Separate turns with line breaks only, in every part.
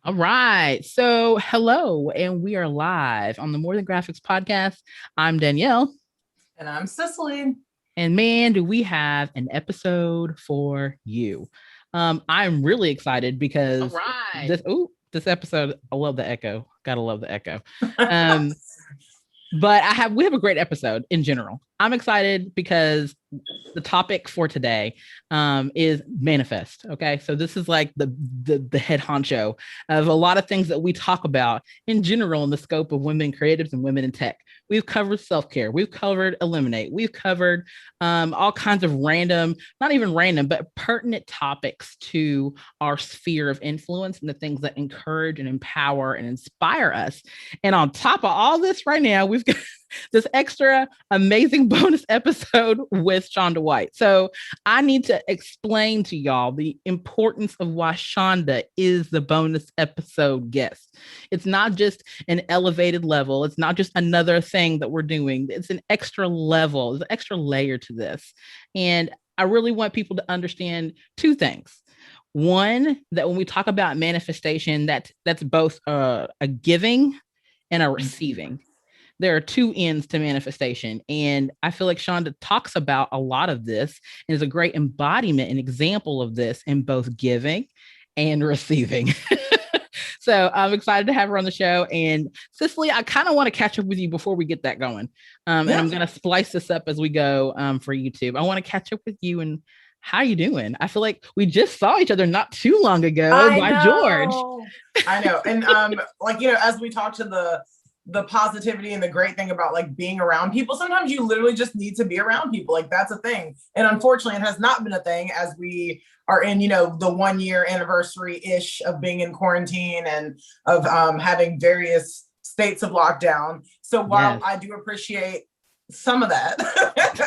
All right. So, hello, and we are live on the More Than Graphics podcast. I'm Danielle,
And I'm Cicely.
and man, do we have an episode for you. I'm really excited
All
because
right.
this episode, I love the echo. Gotta love the echo. Um, but we have a great episode in general. I'm excited because the topic for today is manifest. Okay, so this is like the head honcho of a lot of things that we talk about in general in the scope of women creatives and women in tech. We've covered self-care, we've covered eliminate, we've covered all kinds of random, not even random, but pertinent topics to our sphere of influence and the things that encourage and empower and inspire us. And on top of all this, right now, we've got this extra amazing bonus episode with Shonda White. So I need to explain to y'all the importance of why Shonda is the bonus episode guest. It's not just an elevated level. It's not just another thing that we're doing. It's an extra level, there's an extra layer to this. And I really want people to understand two things. One, that when we talk about manifestation, that's both a giving and a receiving. There are two ends to manifestation. And I feel like Shonda talks about a lot of this and is a great embodiment and example of this in both giving and receiving. So I'm excited to have her on the show. And Cicely, I kind of want to catch up with you before we get that going. And I'm going to splice this up as we go for YouTube. I want to catch up with you and how you doing? I feel like we just saw each other not too long ago by George.
I know. And as we talk to the positivity and the great thing about like being around people, sometimes you literally just need to be around people. Like that's a thing. And unfortunately, it has not been a thing as we are in, the 1 year anniversary ish of being in quarantine and of having various states of lockdown. So while I do appreciate some of that,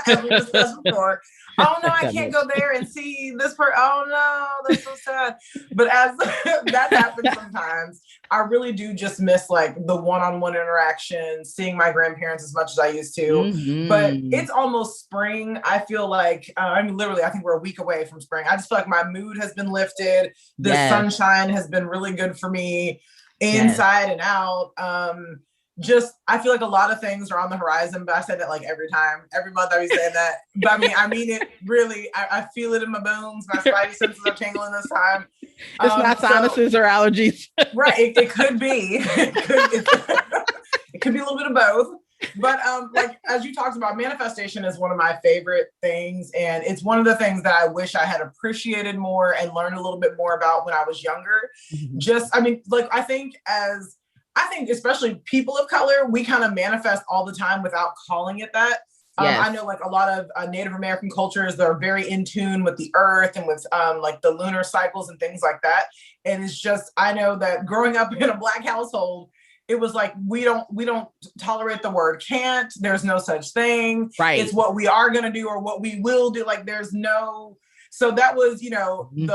as we discussed before, oh no, I can't go there and see this part. Oh no, that's so sad. But as that happens sometimes, I really do just miss like the one-on-one interaction, seeing my grandparents as much as I used to. Mm-hmm. But it's almost spring. I feel like, literally, I think we're a week away from spring. I just feel like my mood has been lifted. The sunshine has been really good for me inside and out. I feel like a lot of things are on the horizon, but I say that like every month I be saying that. But I mean it really. I feel it in my bones. My spidey senses are tingling this time.
It's not sinuses or allergies.
Right. It could be. It could be a little bit of both. But like as you talked about, manifestation is one of my favorite things. And it's one of the things that I wish I had appreciated more and learned a little bit more about when I was younger. Mm-hmm. I think especially people of color, we kind of manifest all the time without calling it that. I know like a lot of Native American cultures that are very in tune with the earth and with like the lunar cycles and things like that. And it's just, I know that growing up in a Black household, it was like, we don't tolerate the word can't, there's no such thing. Right. It's what we are going to do or what we will do. Like there's no, so that was, mm-hmm.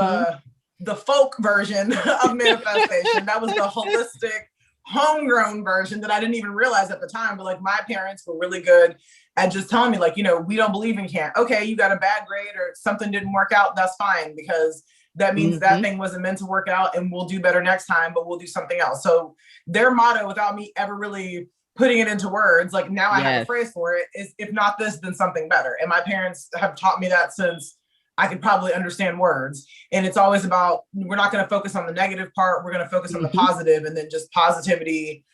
the folk version of manifestation. That was the holistic, homegrown version that I didn't even realize at the time. But like my parents were really good at just telling me like, we don't believe in can't. Okay, you got a bad grade or something didn't work out. That's fine, because that means mm-hmm. that thing wasn't meant to work out and we'll do better next time, but we'll do something else. So their motto, without me ever really putting it into words, like now I have a phrase for it, is if not this, then something better. And my parents have taught me that since I could probably understand words. And it's always about, we're not going to focus on the negative part. We're going to focus on the positive, and then just positivity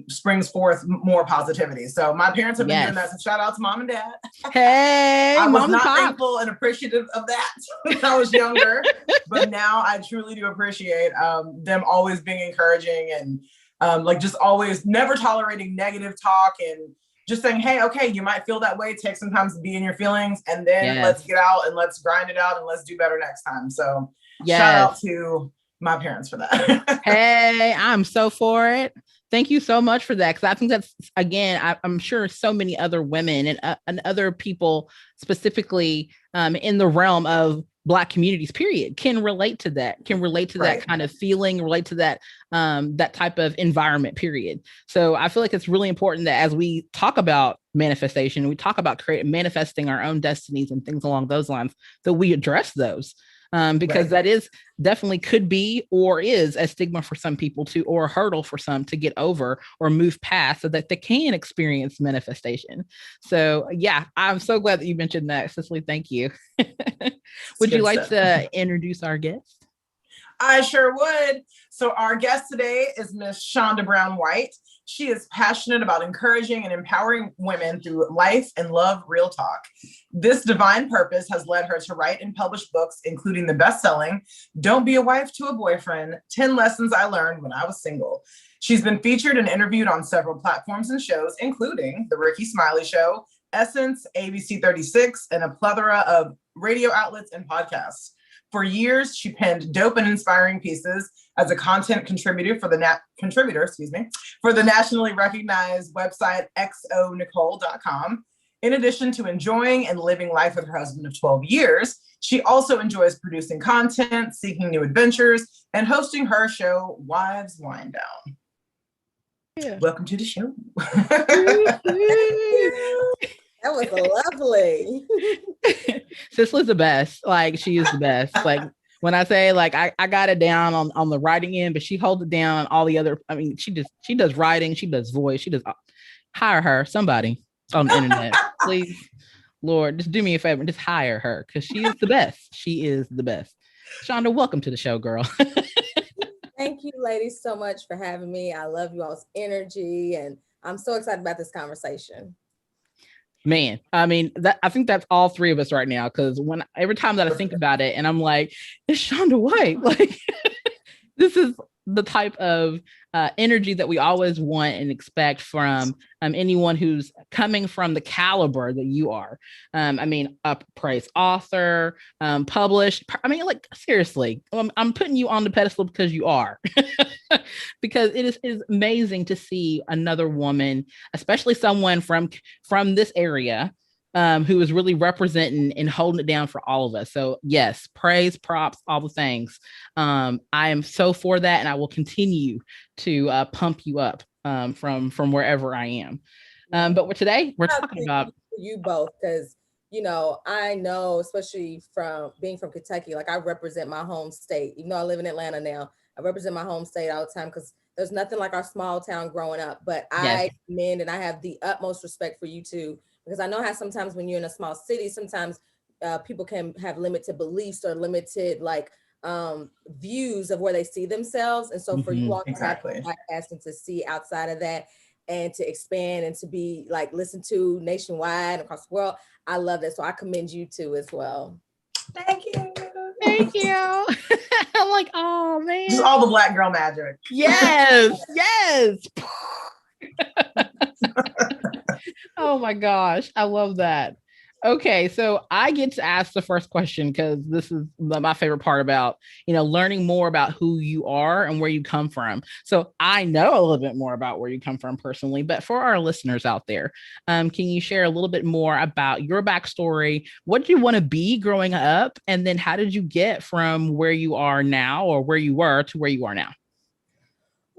springs forth more positivity. So my parents have been doing that. So shout out to mom and dad.
Hey,
I was not thankful and appreciative of that when I was younger, but now I truly do appreciate them always being encouraging and like just always never tolerating negative talk and just saying, hey, okay, you might feel that way. Take some time to be in your feelings, and then let's get out and let's grind it out and let's do better next time. So shout out to my parents for that.
Hey, I'm so for it. Thank you so much for that. Because I think that's, again, I'm sure so many other women and other people specifically in the realm of Black communities, period, can relate to that, that kind of feeling, relate to that, that type of environment, period. So I feel like it's really important that as we talk about manifestation, we talk about manifesting our own destinies and things along those lines, that we address those. because that is definitely could be or is a stigma for some people to, or a hurdle for some to get over or move past so that they can experience manifestation. So yeah, I'm so glad that you mentioned that, Cicely. Thank you. Would you like to introduce our guest?
I sure would. So our guest today is Miss Shonda Brown White. She is passionate about encouraging and empowering women through life and love real talk. This divine purpose has led her to write and publish books, including the best-selling Don't Be a Wife to a Boyfriend, 10 Lessons I Learned When I Was Single. She's been featured and interviewed on several platforms and shows, including The Ricky Smiley Show, Essence, ABC 36, and a plethora of radio outlets and podcasts. For years, she penned dope and inspiring pieces as a content contributor for the nationally recognized website xonicole.com. In addition to enjoying and living life with her husband of 12 years, she also enjoys producing content, seeking new adventures, and hosting her show, Wives Wind Down. Yeah. Welcome to the show.
That was lovely.
Cicely's the best. Like, she is the best. Like, when I say, like, I got it down on the writing end, but she holds it down on all the other. I mean, she does writing, she does voice, she does. Hire her, somebody on the internet, please, Lord, just do me a favor and just hire her, because she is the best. She is the best. Shonda, welcome to the show, girl.
Thank you, ladies, so much for having me. I love you all's energy, and I'm so excited about this conversation.
Man, I mean, I think that's all three of us right now, because every time that I think about it, and I'm like, it's Shonda White. Like, this is the type of energy that we always want and expect from anyone who's coming from the caliber that you are. I mean, a praise author, published. I mean, like, seriously, I'm putting you on the pedestal because you are. Because it is amazing to see another woman, especially someone from this area, who is really representing and holding it down for all of us. So yes, praise, props, all the things. I am so for that, and I will continue to pump you up from wherever I am. But today we're talking about
you both, because I know, especially from being from Kentucky, like, I represent my home state. Even though I live in Atlanta now, I represent my home state all the time, because there's nothing like our small town growing up. But I commend and I have the utmost respect for you two, because I know how sometimes when you're in a small city, sometimes people can have limited beliefs or limited views of where they see themselves. And so for you all to have a podcast and to see outside of that and to expand and to be like listened to nationwide across the world, I love that. So I commend you too as well.
Thank you.
Thank you. I'm like, oh man.
Just all the Black girl magic.
Yes. Yes. Oh my gosh. I love that. Okay, so I get to ask the first question, because this is my favorite part about, learning more about who you are and where you come from. So I know a little bit more about where you come from personally, but for our listeners out there, can you share a little bit more about your backstory? What did you want to be growing up? And then how did you get from where you are now, or where you were, to where you are now?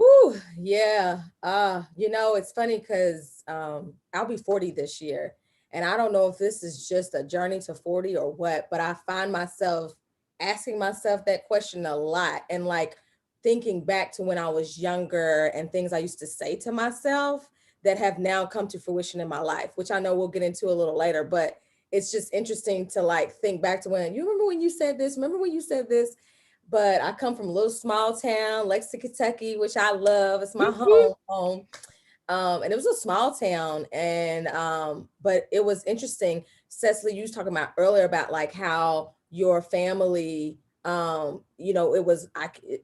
Ooh, yeah. It's funny because I'll be 40 this year. And I don't know if this is just a journey to 40 or what, but I find myself asking myself that question a lot, and like thinking back to when I was younger and things I used to say to myself that have now come to fruition in my life, which I know we'll get into a little later, but it's just interesting to like think back to when you remember when you said this, but I come from a little small town, Lexington, Kentucky, which I love. It's my home. And it was a small town, and but it was interesting. Cicely, you was talking about earlier about like how your family, it was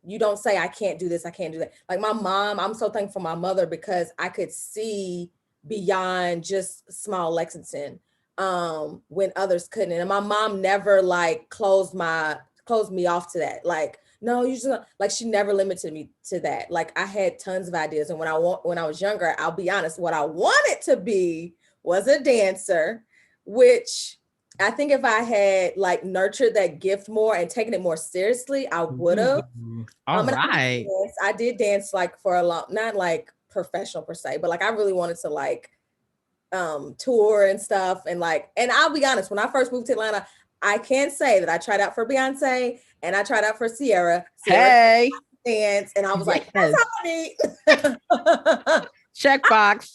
you don't say I can't do this, I can't do that. Like my mom, I'm so thankful for my mother, because I could see beyond just small Lexington when others couldn't. And my mom never like closed me off to that. Like, no, you just like, she never limited me to that. Like I had tons of ideas. And when I was younger, I'll be honest, what I wanted to be was a dancer, which I think if I had like nurtured that gift more and taken it more seriously, I would have.
All right.
I did dance like for a long, not like professional per se, but like I really wanted to like tour and stuff. And I'll be honest, when I first moved to Atlanta, I can say that I tried out for Beyonce and I tried out for Sierra.
Hey.
Dance, and I was like, that's all I need.
Checkbox.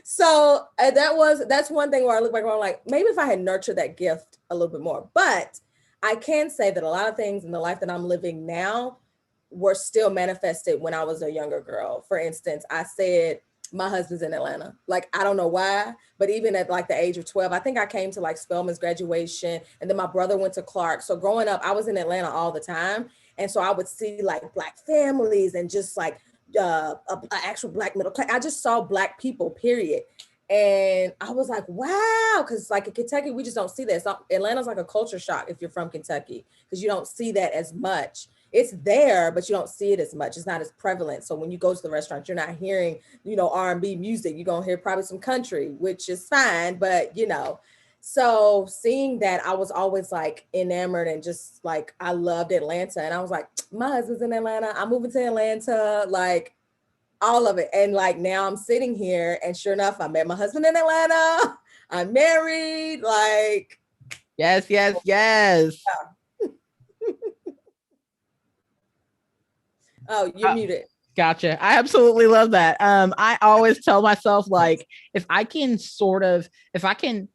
So that's one thing where I look back and I'm like, maybe if I had nurtured that gift a little bit more. But I can say that a lot of things in the life that I'm living now were still manifested when I was a younger girl. For instance, I said, my husband's in Atlanta. Like, I don't know why, but even at like the age of 12, I think I came to like Spelman's graduation, and then my brother went to Clark. So growing up, I was in Atlanta all the time. And so I would see like Black families and just like a actual Black middle class. I just saw Black people, period. And I was like, wow, because like in Kentucky, we just don't see that. Atlanta's like a culture shock if you're from Kentucky, because you don't see that as much. It's there, but you don't see it as much. It's not as prevalent. So when you go to the restaurant, you're not hearing, R&B music. You're going to hear probably some country, which is fine, but so seeing that, I was always like enamored and just like, I loved Atlanta. And I was like, my husband's in Atlanta. I'm moving to Atlanta, like all of it. And like, now I'm sitting here and sure enough, I met my husband in Atlanta. I'm married, like.
Yes. Yeah.
Oh, you're muted.
Gotcha. I absolutely love that. I always tell myself, like, if I can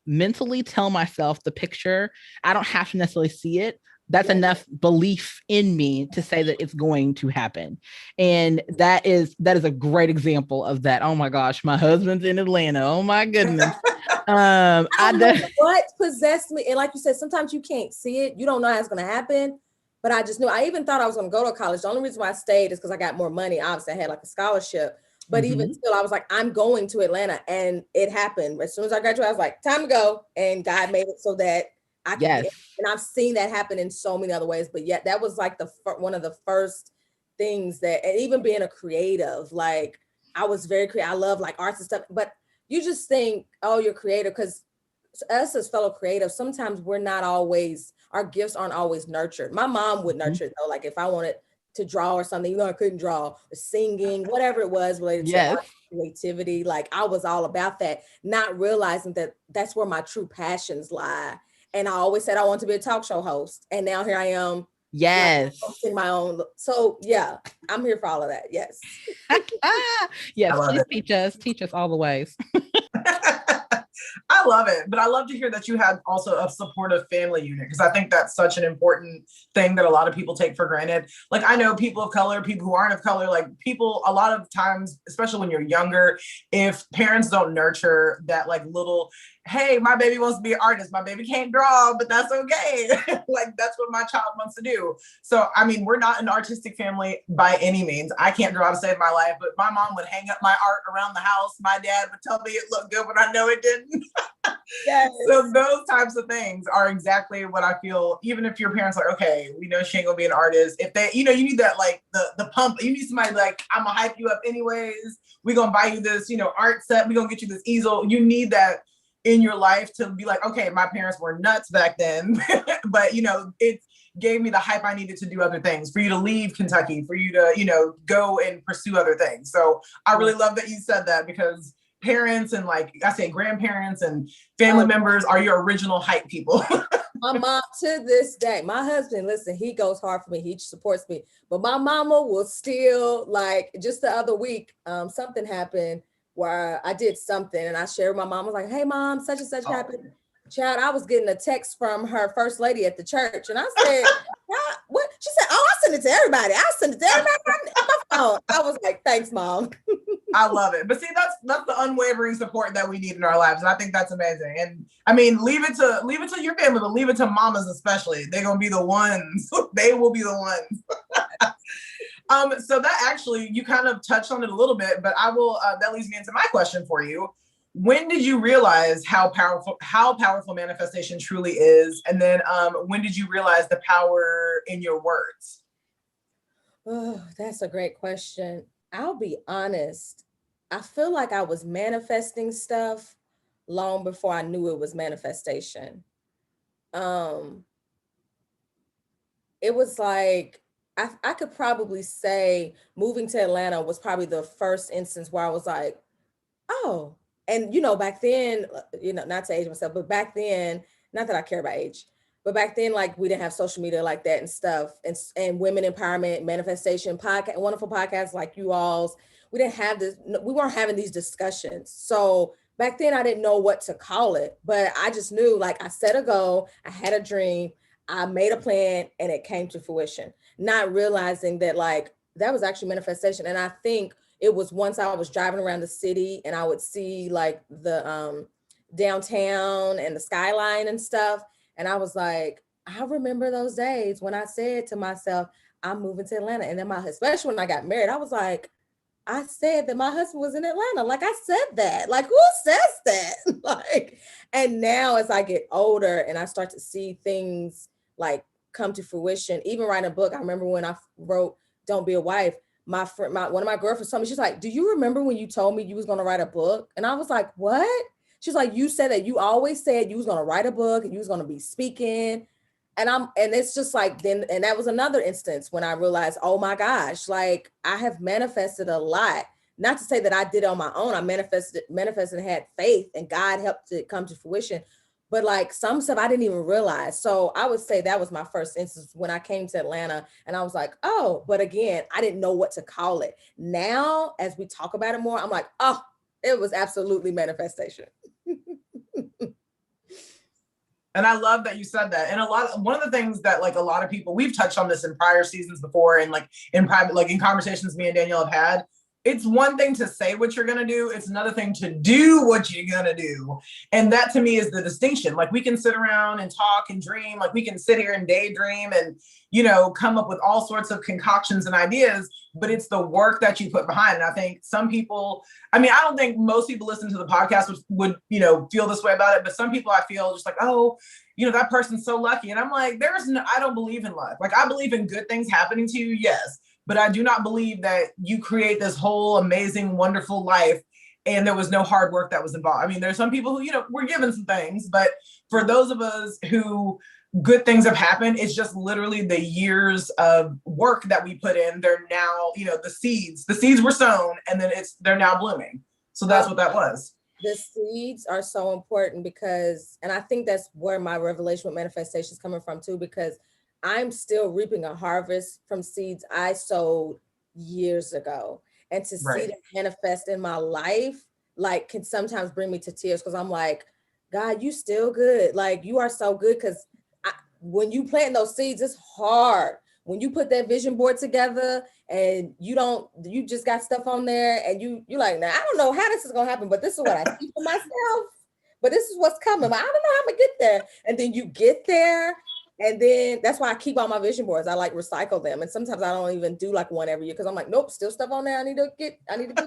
mentally tell myself the picture, I don't have to necessarily see it. That's enough belief in me to say that it's going to happen. And that is a great example of that. Oh my gosh, my husband's in Atlanta. Oh my goodness.
I don't know what possessed me. And like you said, sometimes you can't see it. You don't know how it's going to happen. But I just knew. I even thought I was going to go to college. The only reason why I stayed is because I got more money. Obviously, I had like a scholarship. But even still, I was like, I'm going to Atlanta. And it happened. As soon as I graduated, I was like, time to go. And God made it so that I could get, and I've seen that happen in so many other ways. But yet that was like one of the first things that, and even being a creative, like I was very creative. I love like arts and stuff. But you just think, oh, you're creative, because us as fellow creatives, sometimes our gifts aren't always nurtured. My mom would nurture it though. Like if I wanted to draw or something, I couldn't draw, or singing, whatever it was related to art, creativity. Like I was all about that, not realizing that that's where my true passions lie. And I always said I want to be a talk show host. And now here I am.
Yes.
Like, hosting my own. So yeah, I'm here for all of that. Yes.
Yes. Please teach us all the ways.
I love it, but I love to hear that you had also a supportive family unit, because I think that's such an important thing that a lot of people take for granted. Like I know people of color, people who aren't of color, like people a lot of times, especially when you're younger, if parents don't nurture that like little, hey, my baby wants to be an artist, my baby can't draw, but that's okay. Like that's what my child wants to do. So, I mean, we're not an artistic family by any means. I can't draw to save my life, but my mom would hang up my art around the house. My dad would tell me it looked good when I know it didn't. Yes. So those types of things are exactly what I feel. Even if your parents are like, okay, we know she ain't gonna be an artist. If they, you need that, like the pump, you need somebody like, I'm gonna hype you up anyways. We're gonna buy you this, art set. We're gonna get you this easel. You need that in your life to be like, okay, my parents were nuts back then, but it gave me the hype I needed to do other things, for you to leave Kentucky, for you to, go and pursue other things. So I really love that you said that, because parents and like I say, grandparents and family members are your original hype people.
My mom, to this day, my husband, listen, he goes hard for me. He supports me, but my mama will still, like, just the other week, something happened where I did something and I shared with my mom. I was like, hey mom, such and such happened. Child, I was getting a text from her first lady at the church. And I said, what? She said, oh, I send it to everybody. I send it to everybody on my phone. I was like, thanks, mom.
I love it. But see, that's the unwavering support that we need in our lives. And I think that's amazing. And I mean, leave it to your family, but leave it to mamas especially. They're going to be the ones. They will be the ones. So that actually, you kind of touched on it a little bit, but I will, that leads me into my question for you. When did you realize how powerful manifestation truly is? And then when did you realize the power in your words?
Oh, that's a great question. I'll be honest. I feel like I was manifesting stuff long before I knew it was manifestation. It was like, I could probably say moving to Atlanta was probably the first instance where I was like, oh, And, back then, not to age myself, but back then, not that I care about age, but back then, like, we didn't have social media like that and stuff, and women empowerment, manifestation, podcast, wonderful podcasts like you all's. We didn't have this, we weren't having these discussions. So back then I didn't know what to call it, but I just knew, like, I set a goal, I had a dream, I made a plan, and it came to fruition, not realizing that, like, that was actually manifestation. And I think it was once I was driving around the city and I would see, like, the downtown and the skyline and stuff. And I was like, I remember those days when I said to myself, I'm moving to Atlanta. And then especially when I got married, I was like, I said that my husband was in Atlanta. Like, I said that. Like, who says that? Like, and now as I get older and I start to see things like come to fruition, even writing a book. I remember when I wrote Don't Be a Wife, my friend, one of my girlfriends told me, she's like, do you remember when you told me you was going to write a book? And I was like, what? She's like, you said that you always said you was going to write a book and you was going to be speaking. And it's just like, then, and that was another instance when I realized, oh my gosh, like, I have manifested a lot. Not to say that I did it on my own. I manifested and had faith, and God helped it come to fruition. But like some stuff I didn't even realize. So I would say that was my first instance when I came to Atlanta, and I was like, oh, but again, I didn't know what to call it. Now, as we talk about it more, I'm like, oh, it was absolutely manifestation.
And I love that you said that. And one of the things that, like, a lot of people, we've touched on this in prior seasons before, and like in private, like in conversations me and Danielle have had, it's one thing to say what you're going to do. It's another thing to do what you're going to do. And that to me is the distinction. Like, we can sit around and talk and dream, like we can sit here and daydream and, come up with all sorts of concoctions and ideas, but it's the work that you put behind. And I think some people, I don't think most people listen to the podcast would feel this way about it, but some people I feel just like, oh, that person's so lucky. And I'm like, I don't believe in luck. Like, I believe in good things happening to you. Yes. But I do not believe that you create this whole amazing, wonderful life and there was no hard work that was involved. There's some people who, were given some things, but for those of us who good things have happened, it's just literally the years of work that we put in. They're now, the seeds were sown, and then they're now blooming. So that's what that was.
The seeds are so important because, and I think that's where my revelation with manifestation is coming from too, because I'm still reaping a harvest from seeds I sowed years ago. And to see that manifest in my life, like, can sometimes bring me to tears, because I'm like, God, you still good. Like, you are so good. Because when you plant those seeds, it's hard. When you put that vision board together and you just got stuff on there and you're like, now, I don't know how this is going to happen, but this is what I see for myself. But this is what's coming. I don't know how I'm going to get there. And then you get there. And then that's why I keep all my vision boards. I like recycle them. And sometimes I don't even do like one every year, because I'm like, nope, still stuff on there. I need to get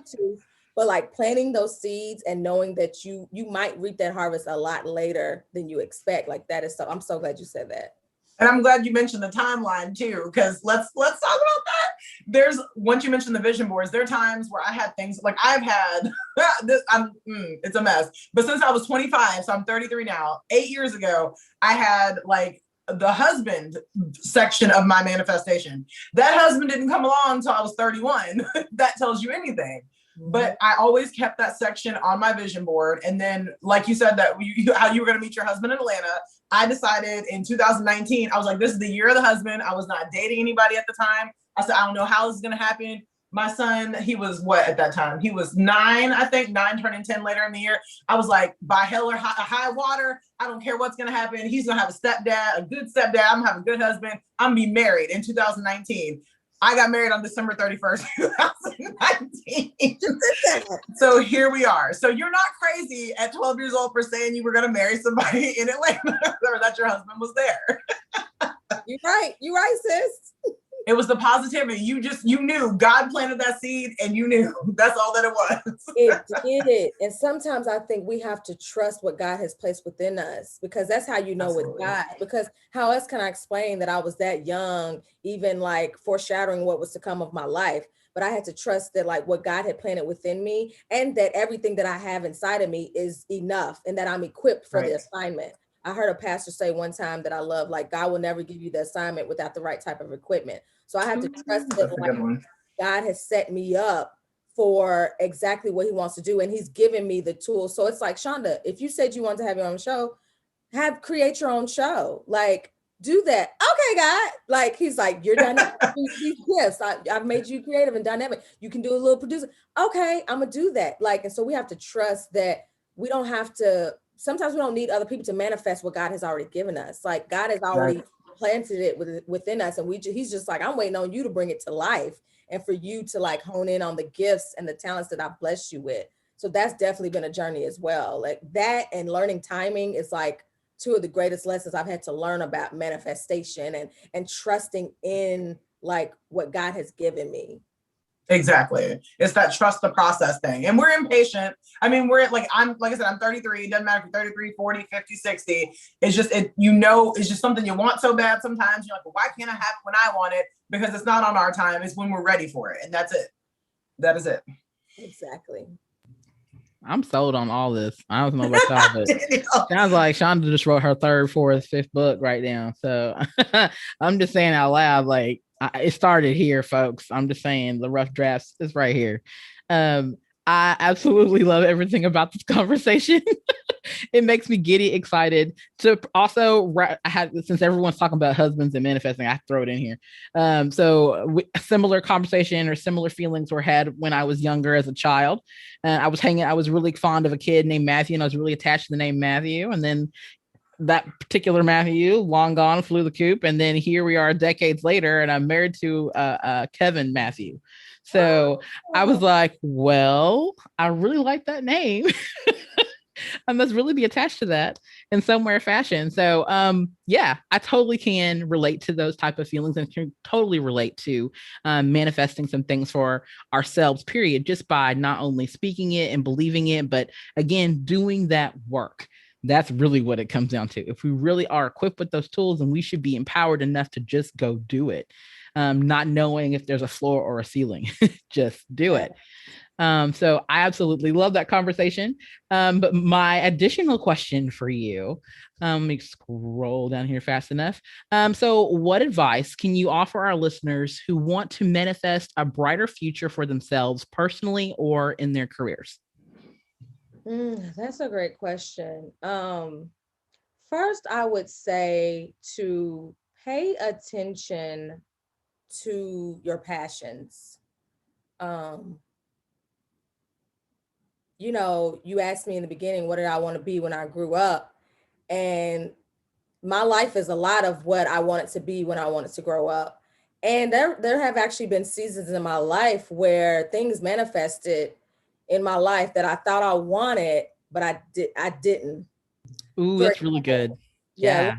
to. But like planting those seeds and knowing that you might reap that harvest a lot later than you expect. Like, that is so, I'm so glad you said that.
And I'm glad you mentioned the timeline too, because let's talk about that. Once you mentioned the vision boards, there are times where I had things like I've had this. It's a mess. But since I was 25, so I'm 33 now. 8 years ago, I had like the husband section of my manifestation. That husband didn't come along until I was 31. That tells you anything. But I always kept that section on my vision board. And then, like you said, that how you were going to meet your husband in Atlanta, I decided in 2019, I was like, this is the year of the husband. I was not dating anybody at the time. I said, I don't know how this is going to happen. My son, he was what at that time? He was 9, I think, 9 turning 10 later in the year. I was like, by hell or high water, I don't care what's going to happen. He's going to have a stepdad, a good stepdad. I'm going to have a good husband. I'm going to be married in 2019. I got married on December 31st, 2019. So here we are. So you're not crazy at 12 years old for saying you were going to marry somebody in Atlanta or that your husband was there.
You're right. You're right, sis.
It was the positivity. You knew God planted that seed, and you knew that's all that it was.
It did. And sometimes I think we have to trust what God has placed within us, because that's how you know with God. Because how else can I explain that I was that young, even like foreshadowing what was to come of my life? But I had to trust that like what God had planted within me, and that everything that I have inside of me is enough, and that I'm equipped for the assignment. I heard a pastor say one time that I love, like, God will never give you the assignment without the right type of equipment. So I have to trust that like, God has set me up for exactly what he wants to do. And he's given me the tools. So it's like, Shonda, if you said you wanted to have your own show, create your own show. Like, do that. Okay, God. Like, he's like, you're done. These gifts. I've made you creative and dynamic. You can do a little producer. Okay, I'm gonna do that. Like, and so we have to trust that we don't have to, sometimes we don't need other people to manifest what God has already given us. Like, God has already planted it within us. And he's just like, I'm waiting on you to bring it to life and for you to like hone in on the gifts and the talents that I've blessed you with. So that's definitely been a journey as well. Like that and learning timing is like two of the greatest lessons I've had to learn about manifestation and trusting in like what God has given me.
Exactly. It's that trust the process thing. And we're impatient. I mean, we're like I said, I'm 33. It doesn't matter if you're 33, 40, 50, 60. It's just, it's just something you want so bad sometimes. You're like, well, why can't I have it when I want it? Because it's not on our time. It's when we're ready for it. And that's it. That is it.
Exactly.
I'm sold on all this. I don't know about y'all, but sounds like Shonda just wrote her third, fourth, fifth book right now. So I'm just saying out loud, like, it started here, folks. I'm just saying the rough drafts is right here. I absolutely love everything about this conversation. It makes me giddy excited to also, since everyone's talking about husbands and manifesting, I throw it in here. So similar conversation or similar feelings were had when I was younger as a child. I was really fond of a kid named Matthew, and I was really attached to the name Matthew. And then that particular Matthew, long gone, flew the coop. And then here we are decades later, and I'm married to Kevin Matthew. So I was like, well, I really like that name. I must really be attached to that in some way or fashion. So yeah, I totally can relate to those type of feelings and can totally relate to manifesting some things for ourselves, period, just by not only speaking it and believing it, but again, doing that work. That's really what it comes down to. If we really are equipped with those tools, and we should be empowered enough to just go do it, not knowing if there's a floor or a ceiling, just do it. So I absolutely love that conversation. But my additional question for you, let me scroll down here fast enough. So what advice can you offer our listeners who want to manifest a brighter future for themselves personally or in their careers?
That's a great question. First, I would say to pay attention to your passions. You asked me in the beginning, what did I want to be when I grew up? And my life is a lot of what I wanted to be when I wanted to grow up. And there have actually been seasons in my life where things manifested in my life that I thought I wanted, but I didn't.
Ooh, that's really good.
Yeah.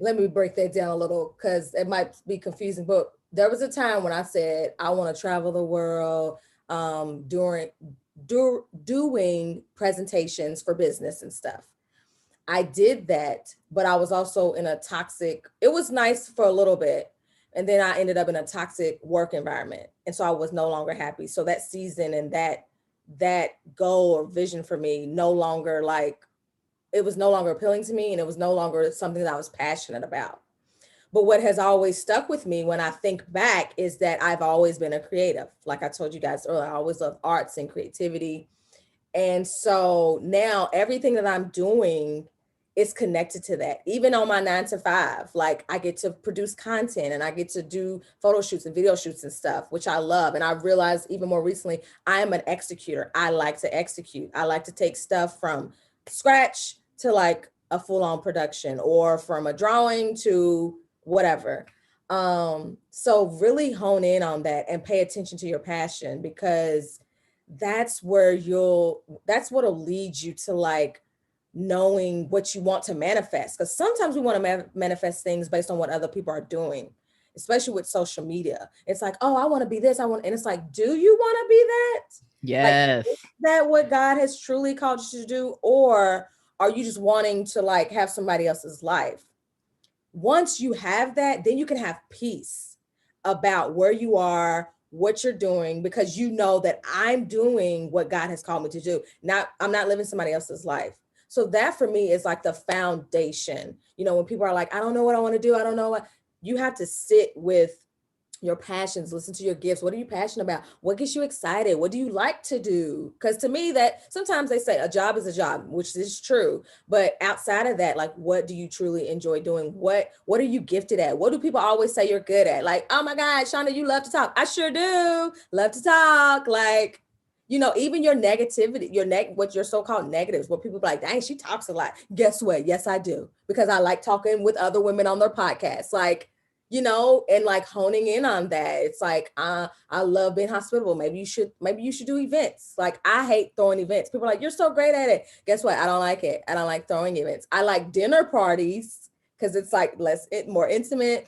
Let me break that down a little because it might be confusing, but there was a time when I said, I want to travel the world, doing presentations for business and stuff. I did that, but I was also in a toxic, it was nice for a little bit. And then I ended up in a toxic work environment. And so I was no longer happy. So that season and that goal or vision for me it was no longer appealing to me, and it was no longer something that I was passionate about. But what has always stuck with me when I think back is that I've always been a creative. Like I told you guys earlier, I always loved arts and creativity. And so now everything that I'm doing is connected to that. Even on my 9 to 5, like I get to produce content and I get to do photo shoots and video shoots and stuff, which I love. And I've realized even more recently, I am an executor. I like to execute. I like to take stuff from scratch to like a full-on production, or from a drawing to whatever. So really hone in on that and pay attention to your passion, because that's what'll lead you to like knowing what you want to manifest. Because sometimes we want to manifest things based on what other people are doing, especially with social media. It's like, oh, I want to be this. And it's like, do you want to be that?
Yes.
Like, is that what God has truly called you to do? Or are you just wanting to like have somebody else's life? Once you have that, then you can have peace about where you are, what you're doing, because you know that I'm doing what God has called me to do. I'm not living somebody else's life. So that for me is like the foundation. When people are like, I don't know what I want to do, I don't know what, you have to sit with your passions, listen to your gifts. What are you passionate about? What gets you excited? What do you like to do? Because to me, that sometimes they say a job is a job, which is true. But outside of that, like, what do you truly enjoy doing? What are you gifted at? What do people always say you're good at? Like, oh my God, Shonda, you love to talk. I sure do. Love to talk. Like, even your negativity, what your so-called negatives, what people be like, dang, she talks a lot. Guess what? Yes, I do. Because I like talking with other women on their podcasts. Like, and like honing in on that. It's like, I love being hospitable. Maybe you should do events. Like, I hate throwing events. People are like, you're so great at it. Guess what? I don't like it. I don't like throwing events. I like dinner parties because it's like more intimate,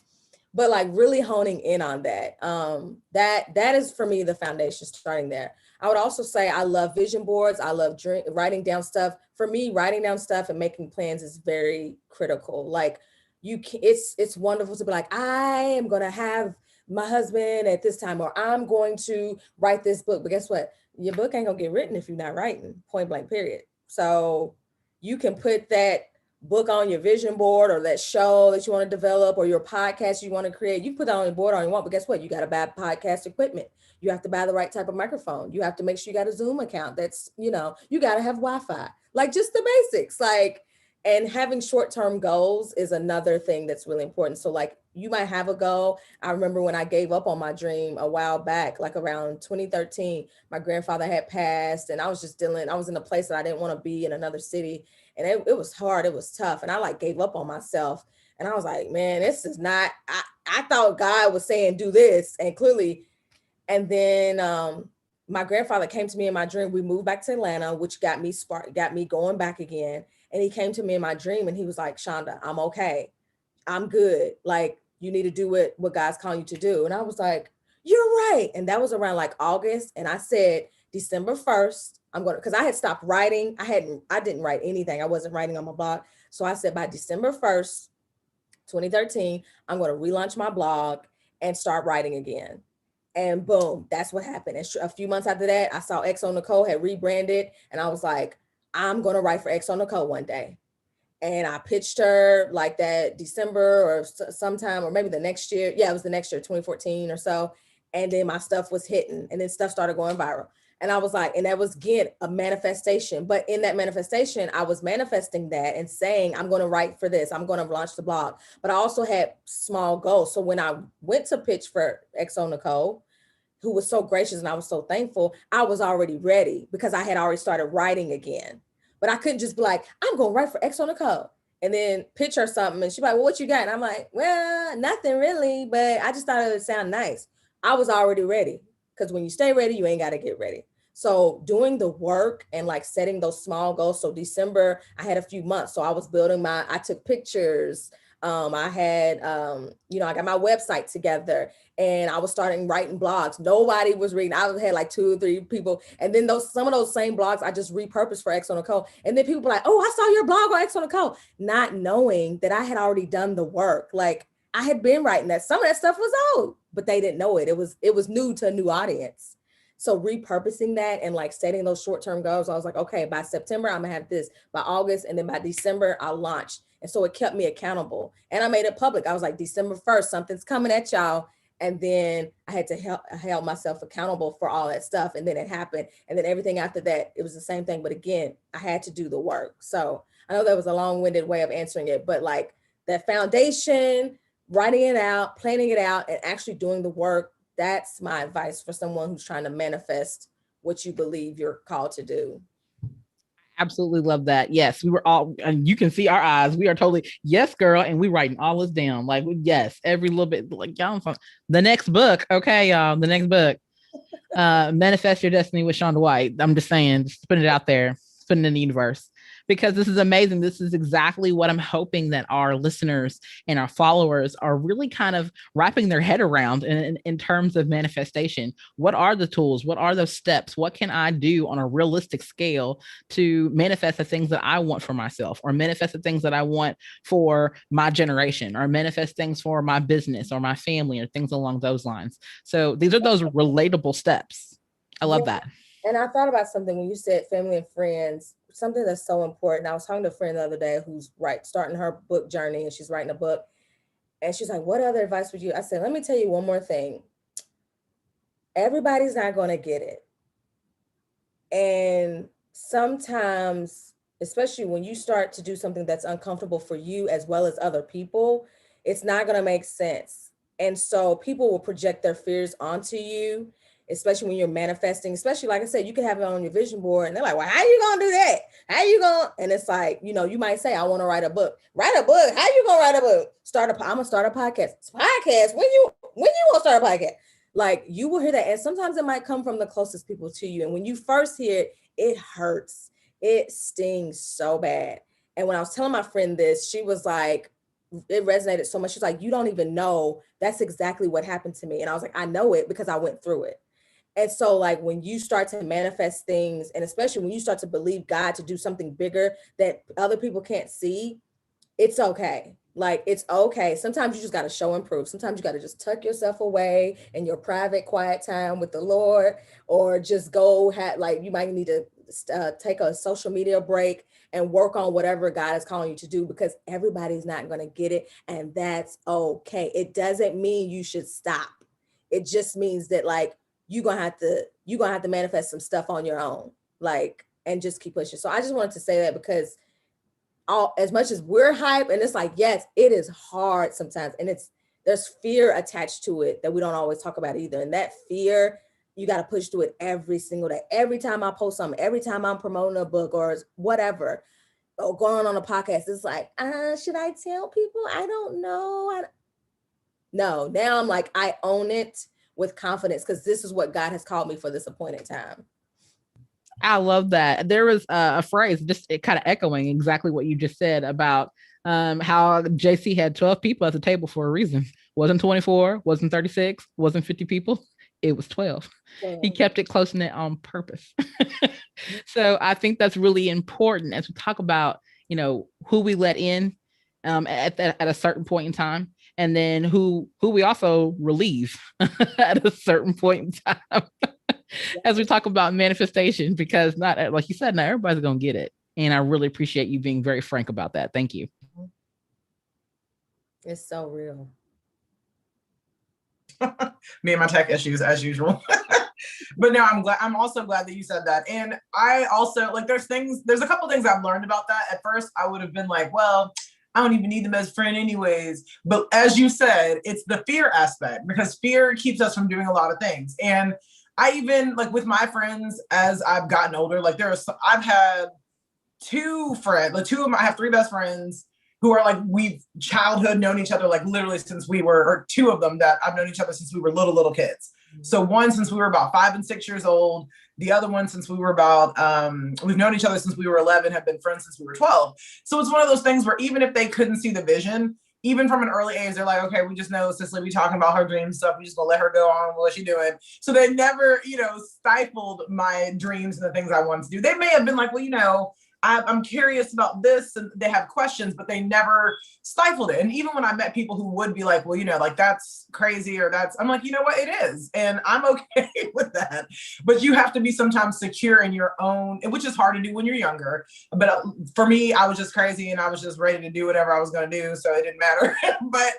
but like really honing in on that. That is for me, the foundation starting there. I would also say I love vision boards. I love writing down stuff. For me, writing down stuff and making plans is very critical. Like, it's wonderful to be like, I am going to have my husband at this time, or I'm going to write this book. But guess what? Your book ain't gonna get written if you're not writing, point blank, period. So you can put that book on your vision board, or that show that you want to develop, or your podcast you want to create. You put that on your board all you want, but guess what? You got to buy podcast equipment. You have to buy the right type of microphone. You have to make sure you got a Zoom account. That's, you got to have Wi-Fi, like just the basics. Like, and having short-term goals is another thing that's really important. So like, you might have a goal. I remember when I gave up on my dream a while back, like around 2013, my grandfather had passed, and I was in a place that I didn't want to be, in another city. And it was hard. It was tough. And I like gave up on myself. And I was like, man, this is not, I thought God was saying, do this. And clearly, and then my grandfather came to me in my dream. We moved back to Atlanta, which got me going back again. And he came to me in my dream and he was like, Shonda, I'm okay. I'm good. Like, you need to do what God's calling you to do. And I was like, you're right. And that was around like August. And I said, December 1st, because I had stopped writing. I didn't write anything. I wasn't writing on my blog. So I said, by December 1st, 2013, I'm going to relaunch my blog and start writing again. And boom, that's what happened. And a few months after that, I saw XO Nicole had rebranded. And I was like, I'm going to write for XO Nicole one day. And I pitched her like that December or sometime, or maybe the next year. Yeah, it was the next year, 2014 or so. And then my stuff was hitting, and then stuff started going viral. And I was like, and that was, again, a manifestation. But in that manifestation, I was manifesting that and saying, I'm going to write for this. I'm going to launch the blog. But I also had small goals. So when I went to pitch for XO Nicole, who was so gracious and I was so thankful, I was already ready because I had already started writing again. But I couldn't just be like, I'm going to write for XO Nicole and then pitch her something. And she's like, well, what you got? And I'm like, well, nothing really, but I just thought it would sound nice. I was already ready, because when you stay ready, you ain't got to get ready. So doing the work and like setting those small goals. So December, I had a few months. So I was I took pictures. I had, I got my website together and I was starting writing blogs. Nobody was reading. I had like 2 or 3 people. And then some of those same blogs I just repurposed for XO Nicole. And then people were like, oh, I saw your blog on XO Nicole, not knowing that I had already done the work. Like, I had been writing that. Some of that stuff was old, but they didn't know it. It was new to a new audience. So repurposing that and like setting those short-term goals, I was like, okay, by September, I'm gonna have this. By August, and then by December, I'll launch. And so it kept me accountable. And I made it public. I was like, December 1st, something's coming at y'all. And then I had to held myself accountable for all that stuff. And then it happened. And then everything after that, it was the same thing. But again, I had to do the work. So I know that was a long-winded way of answering it, but like that foundation, writing it out, planning it out, and actually doing the work, that's my advice for someone who's trying to manifest what you believe you're called to do.
Absolutely love that. Yes, we were all, and you can see our eyes. We are totally, yes, girl. And we writing all this down. Like, yes, every little bit, like, y'all, the next book. Okay, y'all, the next book. Manifest Your Destiny with Shonda White. I'm just saying, just putting it out there, putting it in the universe. Because this is amazing. This is exactly what I'm hoping that our listeners and our followers are really kind of wrapping their head around in terms of manifestation. What are the tools? What are those steps? What can I do on a realistic scale to manifest the things that I want for myself, or manifest the things that I want for my generation, or manifest things for my business or my family, or things along those lines. So these are those relatable steps. I love that.
And I thought about something when you said family and friends, something that's so important. I was talking to a friend the other day who's starting her book journey, and she's writing a book. And she's like, what other advice would you? I said, let me tell you one more thing. Everybody's not going to get it. And sometimes, especially when you start to do something that's uncomfortable for you as well as other people, it's not going to make sense. And so people will project their fears onto you, especially when you're manifesting, especially like I said, you can have it on your vision board and they're like, well, how you going to do that? How you going to? And it's like, you know, you might say, I want to write a book. Write a book. How you going to write a book? I'm going to start a podcast. Podcast? When you going to start a podcast? Like, you will hear that. And sometimes it might come from the closest people to you. And when you first hear it, it hurts. It stings so bad. And when I was telling my friend this, she was like, it resonated so much. She's like, you don't even know. That's exactly what happened to me. And I was like, I know it because I went through it. And so like when you start to manifest things, and especially when you start to believe God to do something bigger that other people can't see, it's okay. Like, it's okay. Sometimes you just got to show and prove. Sometimes you got to just tuck yourself away in your private, quiet time with the Lord, or just go you might need to take a social media break and work on whatever God is calling you to do, because everybody's not going to get it. And that's okay. It doesn't mean you should stop. It just means that like, you're going to have to manifest some stuff on your own, like, and just keep pushing. So I just wanted to say that because as much as we're hype, and it's like, yes, it is hard sometimes. And there's fear attached to it that we don't always talk about either. And that fear, you got to push through it every single day. Every time I post something, every time I'm promoting a book or whatever, or going on a podcast, it's like, should I tell people? I don't know. No, now I'm like, I own it with confidence, because this is what God has called me for this appointed time.
I love that. There was a phrase, just kind of echoing exactly what you just said about how JC had 12 people at the table for a reason. Wasn't 24, wasn't 36, wasn't 50 people. It was 12. Yeah. He kept it close knit on purpose. So I think that's really important as we talk about, you know, who we let in at a certain point in time, and then who we also relieve at a certain point in time. As we talk about manifestation, because not, like you said, not everybody's going to get it. And I really appreciate you being very frank about that. Thank you.
It's so real.
Me and my tech issues as usual. But no, I'm also glad that you said that. And I also like, there's a couple things I've learned about that. At first I would have been like, well, I don't even need them as friend anyways. But as you said, it's the fear aspect, because fear keeps us from doing a lot of things. And I even like with my friends, as I've gotten older, like I've had two friends, like I have three best friends who are like, we've childhood known each other, like literally since or two of them that I've known each other since we were little kids. So one since we were about 5 and 6 years old. The other one since we were about, we've known each other since we were 11, have been friends since we were 12. So it's one of those things where even if they couldn't see the vision, even from an early age, they're like, okay, we just know Cicely be talking about her dreams stuff. We just gonna let her go on with what she's doing. So they never, stifled my dreams and the things I wanted to do. They may have been like, well, I'm curious about this, and they have questions, but they never stifled it. And even when I met people who would be like, well, like that's crazy, or I'm like, you know what, it is. And I'm okay with that. But you have to be sometimes secure in your own, which is hard to do when you're younger. But for me, I was just crazy and I was just ready to do whatever I was going to do. So it didn't matter. But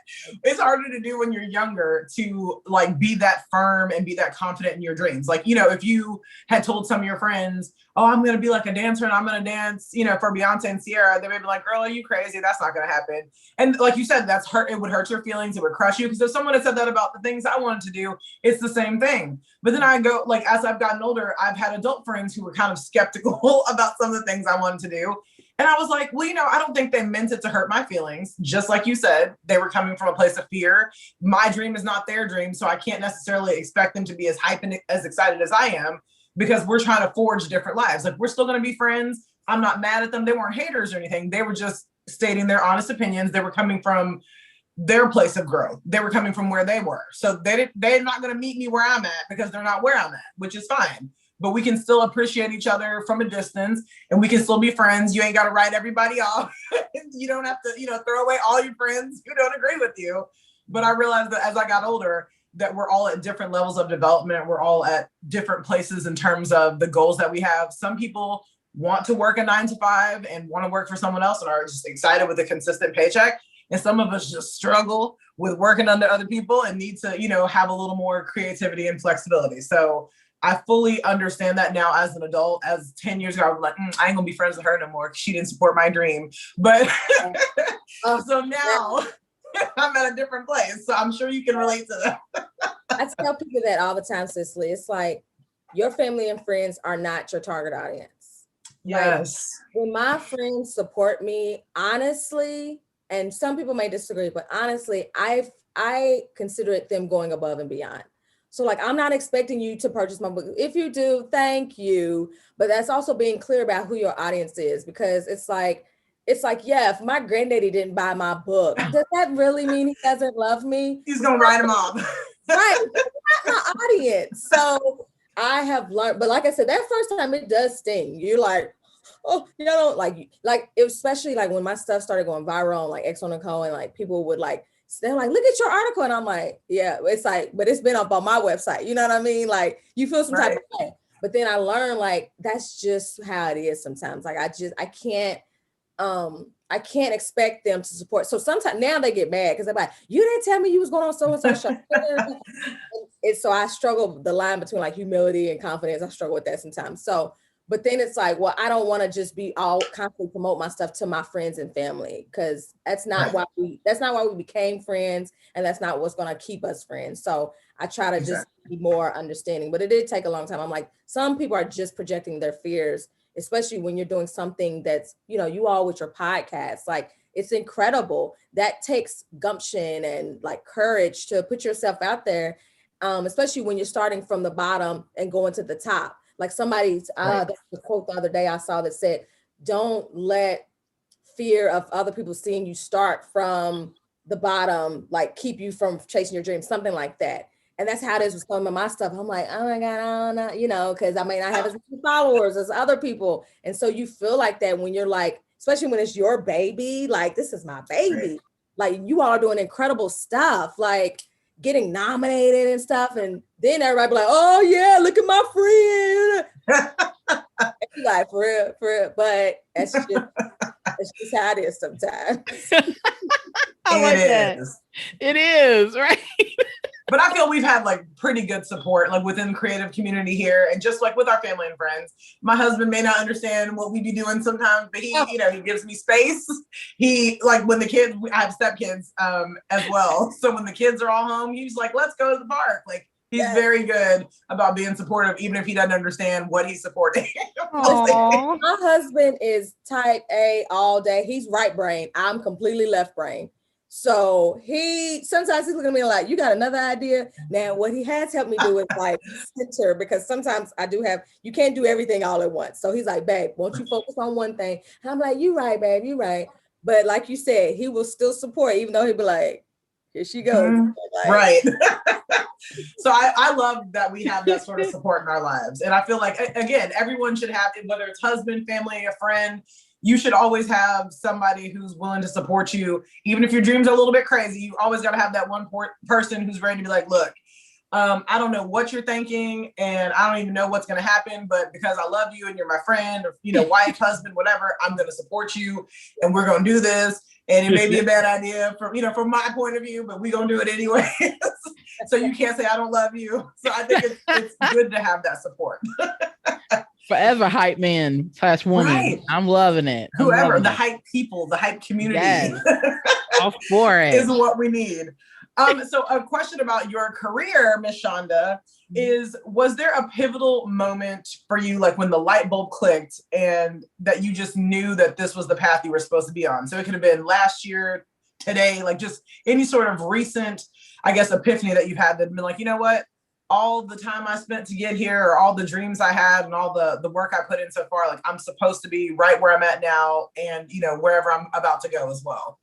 it's harder to do when you're younger to like be that firm and be that confident in your dreams. Like, if you had told some of your friends, oh, I'm going to be like a dancer and I'm going to dance, for Beyonce and Sierra, they may be like, girl, are you crazy? That's not going to happen. And like you said, it would hurt your feelings. It would crush you. Because if someone had said that about the things I wanted to do, it's the same thing. But then I go, like, as I've gotten older, I've had adult friends who were kind of skeptical about some of the things I wanted to do. And I was like, well, I don't think they meant it to hurt my feelings. Just like you said, they were coming from a place of fear. My dream is not their dream. So I can't necessarily expect them to be as hyped and as excited as I am, because we're trying to forge different lives. Like, we're still going to be friends. I'm not mad at them. They weren't haters or anything. They were just stating their honest opinions. They were coming from their place of growth. They were coming from where they were. So they're not going to meet me where I'm at, because they're not where I'm at, which is fine. But we can still appreciate each other from a distance, and we can still be friends. You ain't got to write everybody off. You don't have to, throw away all your friends who don't agree with you. But I realized that as I got older, that we're all at different levels of development. We're all at different places in terms of the goals that we have. Some people want to work a 9 to 5 and want to work for someone else and are just excited with a consistent paycheck. And some of us just struggle with working under other people and need to, have a little more creativity and flexibility. So I fully understand that now as an adult. As 10 years ago, I was like, I ain't gonna be friends with her no more because she didn't support my dream. But so now I'm at a different place. So I'm sure you can relate to that.
I tell people that all the time, Cicely. It's like your family and friends are not your target audience.
Yes.
Like, when my friends support me, honestly, and some people may disagree, but honestly, I consider it them going above and beyond. So like, I'm not expecting you to purchase my book. If you do, thank you. But that's also being clear about who your audience is, because it's like, yeah, if my granddaddy didn't buy my book, does that really mean he doesn't love me?
He's going to write him off.
Right. That's not my audience. So I have learned, but like I said, that first time it does sting. You're like, oh, especially like when my stuff started going viral on like X on Co, and like people would like, they're like, look at your article. And I'm like, yeah, it's like, but it's been up on my website. You know what I mean? Like you feel some type of way. But then I learned like, that's just how it is sometimes. Like I can't expect them to support. So sometimes now they get mad because they're like, you didn't tell me you was going on so-and-so show. So I struggle the line between like humility and confidence. I struggle with that sometimes. So, but then it's like, well, I don't want to just be all constantly promote my stuff to my friends and family, because that's not why we became friends, and that's not what's going to keep us friends. So I try to just be more understanding, but it did take a long time. I'm like, some people are just projecting their fears, especially when you're doing something that's, you all with your podcast, like it's incredible. That takes gumption and like courage to put yourself out there, especially when you're starting from the bottom and going to the top. Like somebody's, that's the quote the other day I saw that said, don't let fear of other people seeing you start from the bottom, like keep you from chasing your dreams, something like that. And that's how it is with some of my stuff. I'm like, oh my God, I don't know, because I may not have as many followers as other people. And so you feel like that when you're like, especially when it's your baby, like this is my baby. Like you all are doing incredible stuff, like getting nominated and stuff. And then everybody be like, oh yeah, look at my friend. Like for real. But it's just how it is sometimes.
I like that. It is, right?
But I feel we've had like pretty good support, like within the creative community here, and just like with our family and friends. My husband may not understand what we be doing sometimes, but he, he gives me space. He like when the kids, I have stepkids as well. So when the kids are all home, he's like, let's go to the park. Like he's very good about being supportive, even if he doesn't understand what he's supporting.
My husband is type A all day. He's right brain. I'm completely left brain. So sometimes he's looking at me like, you got another idea? Now, what he has helped me do is like center, because sometimes you can't do everything all at once. So he's like, babe, won't you focus on one thing? And I'm like, you right, babe, you right. But like you said, he will still support, even though he'd be like, here she goes. Like,
right. So I love that we have that sort of support in our lives. And I feel like, again, everyone should have it, whether it's husband, family, a friend. You should always have somebody who's willing to support you. Even if your dreams are a little bit crazy, you always got to have that one person who's ready to be like, look, I don't know what you're thinking, and I don't even know what's going to happen, but because I love you and you're my friend, or, wife, husband, whatever, I'm going to support you, and we're going to do this. And it may be a bad idea from my point of view, but we're going to do it anyway. So you can't say I don't love you. So I think it's good to have that support.
Forever hype man / woman. Right. I'm loving it.
Whoever, the hype people, the hype community.
Yes. All for it.
Is what we need. So a question about your career, Miss Shonda, was there a pivotal moment for you, like when the light bulb clicked and that you just knew that this was the path you were supposed to be on? So it could have been last year, today, like just any sort of recent, I guess, epiphany that you've had that been like, you know what? All the time I spent to get here, or all the dreams I had and all the work I put in so far, like I'm supposed to be right where I'm at now, and wherever I'm about to go as well.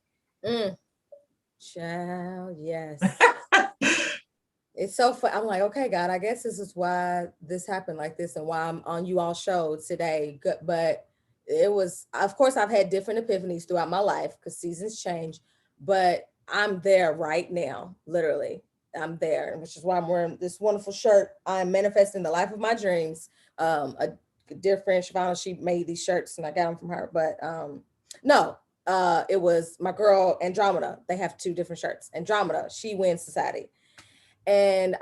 Child, yes. It's so fun. I'm like, okay, God, I guess this is why this happened like this and why I'm on you all show today. But it was, of course, I've had different epiphanies throughout my life because seasons change, but I'm there right now, literally. I'm there, which is why I'm wearing this wonderful shirt. I'm manifesting the life of my dreams. A dear friend, Shavana, she made these shirts and I got them from her. But no, it was my girl Andromeda. They have two different shirts. Andromeda, she wins society. And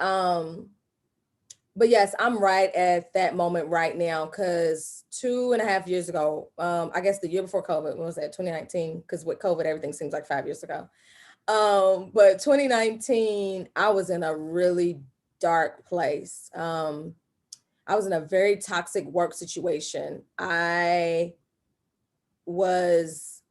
but yes, I'm right at that moment right now, because 2.5 years ago, I guess the year before COVID, when was that, 2019? Because with COVID, everything seems like 5 years ago. But 2019, I was in a really dark place. I was in a very toxic work situation. I was,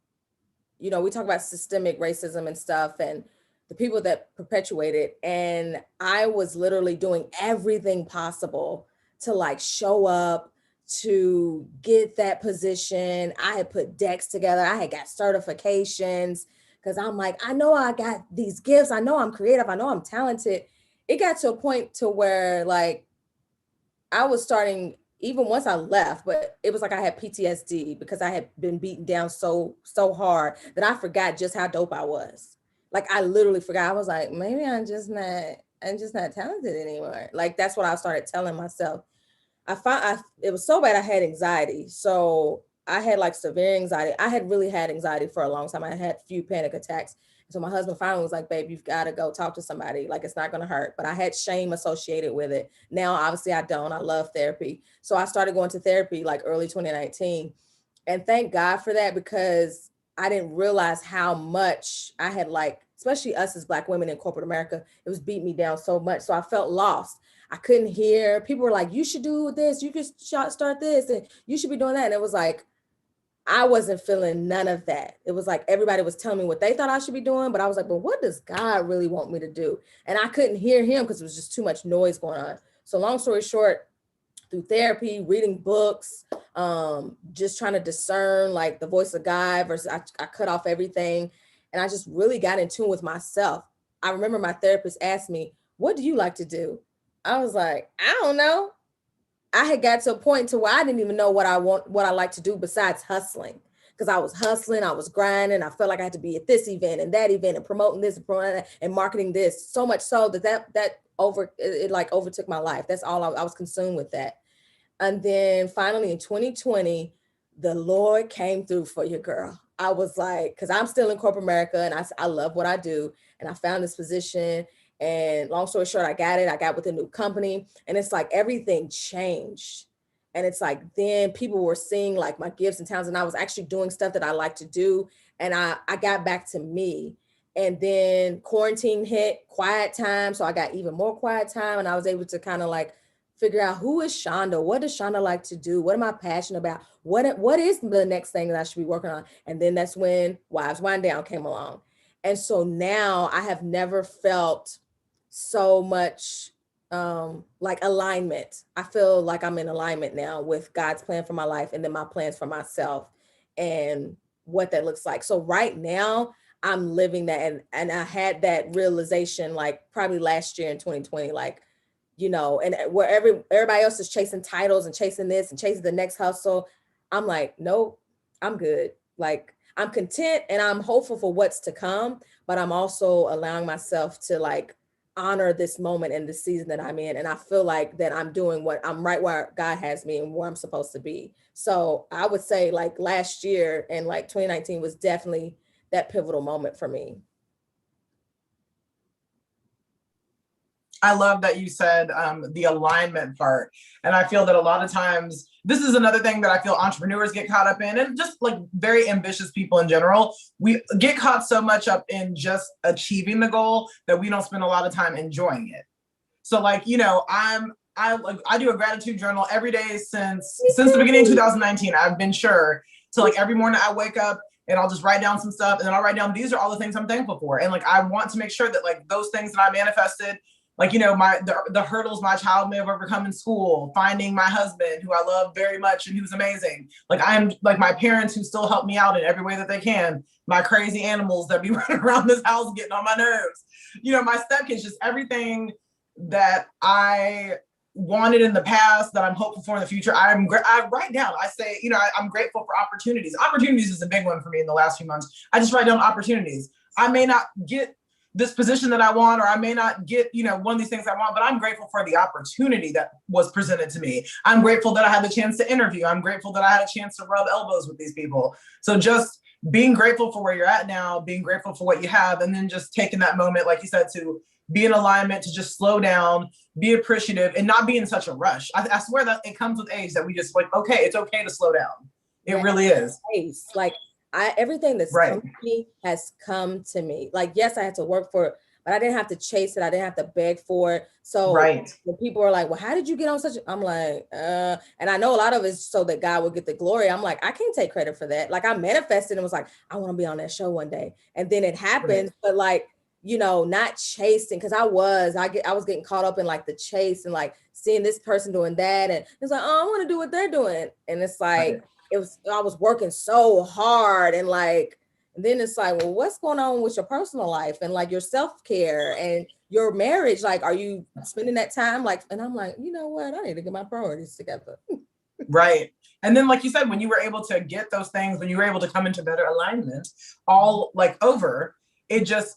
you know, we talk about systemic racism and stuff and the people that perpetuate it. And I was literally doing everything possible to like show up, to get that position. I had put decks together. I had got certifications because I'm like, I know I got these gifts. I know I'm creative. I know I'm talented. It got to a point to where like I was starting, even once I left, but it was like I had PTSD because I had been beaten down so hard that I forgot just how dope I was. Like I literally forgot. I was like, maybe I'm just not talented anymore. Like that's what I started telling myself. It was so bad I had anxiety. So I had like severe anxiety. I had really had anxiety for a long time. I had a few panic attacks. So my husband finally was like, babe, you've got to go talk to somebody. Like, it's not going to hurt. But I had shame associated with it. Now, obviously, I don't. I love therapy. So I started going to therapy like early 2019. And thank God for that, because I didn't realize how much I had, like, especially us as Black women in corporate America, it was beating me down so much. So I felt lost. I couldn't hear. People were like, you should do this. You could start this. And you should be doing that. And it was like, I wasn't feeling none of that. It was like everybody was telling me what they thought I should be doing, but I was like, but what does God really want me to do? And I couldn't hear him because it was just too much noise going on. So long story short, through therapy, reading books, just trying to discern like the voice of God versus I cut off everything. And I just really got in tune with myself. I remember my therapist asked me, what do you like to do? I was like, I don't know. I had got to a point to where I didn't even know what I like to do besides hustling. Because I was hustling, I was grinding. I felt like I had to be at this event and that event and promoting this and promoting that and marketing this. So much so that like overtook my life. That's all I was consumed with that. And then finally in 2020, the Lord came through for your girl. I was like, because I'm still in corporate America and I love what I do. And I found this position. And long story short, I got it. I got with a new company. And it's like everything changed. And it's like then people were seeing like my gifts and talents. And I was actually doing stuff that I like to do. And I got back to me. And then quarantine hit, quiet time. So I got even more quiet time. And I was able to kind of like figure out, who is Shonda? What does Shonda like to do? What am I passionate about? What is the next thing that I should be working on? And then that's when Wives Wind Down came along. And so now I have never felt so much like alignment. I feel like I'm in alignment now with God's plan for my life and then my plans for myself and what that looks like. So right now I'm living that. And I had that realization like probably last year in 2020, like, you know, and where everybody else is chasing titles and chasing this and chasing the next hustle. I'm like, nope, I'm good. Like I'm content and I'm hopeful for what's to come, but I'm also allowing myself to like honor this moment and the season that I'm in. And I feel like that I'm doing what I'm right where God has me and where I'm supposed to be. So I would say like last year and like 2019 was definitely that pivotal moment for me.
I love that you said the alignment part. And I feel that a lot of times, this is another thing that I feel entrepreneurs get caught up in, and just like very ambitious people in general. We get caught so much up in just achieving the goal that we don't spend a lot of time enjoying it. So like, you know, I do a gratitude journal every day since the beginning of 2019. I've been sure to like every morning I wake up and I'll just write down some stuff, and then I'll write down, these are all the things I'm thankful for. And like, I want to make sure that like those things that I manifested, like, you know, the hurdles my child may have overcome in school, finding my husband who I love very much and who's amazing. Like I am like my parents who still help me out in every way that they can. My crazy animals that be running around this house getting on my nerves. You know, my stepkids, just everything that I wanted in the past that I'm hopeful for in the future. I write down, I say, you know, I'm grateful for opportunities. Opportunities is a big one for me in the last few months. I just write down opportunities. I may not get this position that I want, or I may not get, you know, one of these things I want, but I'm grateful for the opportunity that was presented to me. I'm grateful that I had the chance to interview. I'm grateful that I had a chance to rub elbows with these people. So just being grateful for where you're at now, being grateful for what you have, and then just taking that moment, like you said, to be in alignment, to just slow down, be appreciative, and not be in such a rush. I swear that it comes with age that we just like, okay, it's okay to slow down. It really is.
Like everything that's come to me has come to me. Like, yes, I had to work for it, but I didn't have to chase it. I didn't have to beg for it. So when people are like, well, how did you get on such I'm like, and I know a lot of it's so that God will get the glory. I'm like, I can't take credit for that. Like, I manifested and was like, I want to be on that show one day. And then it happened, but like, you know, not chasing, because I was getting caught up in like the chase and like seeing this person doing that. And it's like, oh, I want to do what they're doing. And it's like, I was working so hard, and like, and then it's like, well, what's going on with your personal life and like your self-care and your marriage? Like, are you spending that time? Like, and I'm like, you know what? I need to get my priorities together.
Right. And then, like you said, when you were able to get those things, when you were able to come into better alignment, all like over,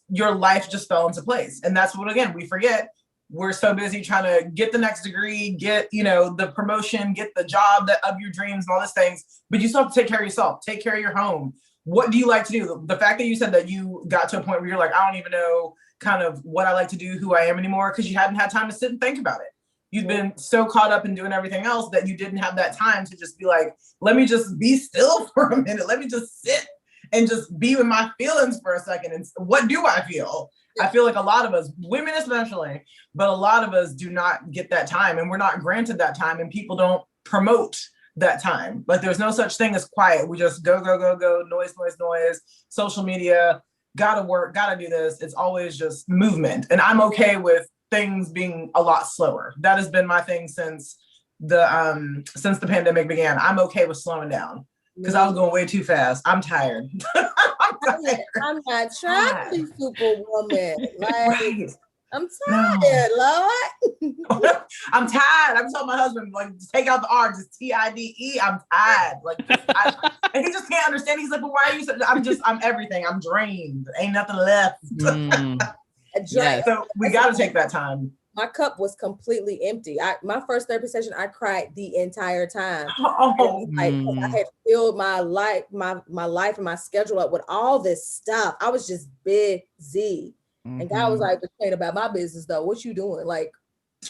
your life just fell into place. And that's what, again, we forget. We're so busy trying to get the next degree, get, you know, the promotion, get the job of your dreams and all these things, but you still have to take care of yourself, take care of your home. What do you like to do? The fact that you said that you got to a point where you're like, I don't even know kind of what I like to do, who I am anymore, because you hadn't had time to sit and think about it. You've been so caught up in doing everything else that you didn't have that time to just be like, let me just be still for a minute. Let me just sit and just be with my feelings for a second. And what do I feel? I feel like a lot of us, women especially, but a lot of us do not get that time, and we're not granted that time, and people don't promote that time. Like, there's no such thing as quiet. We just go, noise, social media, gotta work, gotta do this. It's always just movement. And I'm okay with things being a lot slower. That has been my thing since the pandemic began. I'm okay with slowing down because I was going way too fast. I'm tired.
I'm not trying to be superwoman. Like, I'm tired, Lord.
I'm tired. I'm telling my husband, like, just take out the R, just TIDE. I'm tired. Like, and he just can't understand. He's like, well, why are you so? I'm everything. I'm drained. Ain't nothing left.
Yes.
So we got to take that time.
My cup was completely empty. My first therapy session, I cried the entire time. I had filled my life and my schedule up with all this stuff. I was just busy. And God was like, "This ain't about my business, though. What you doing?" Like,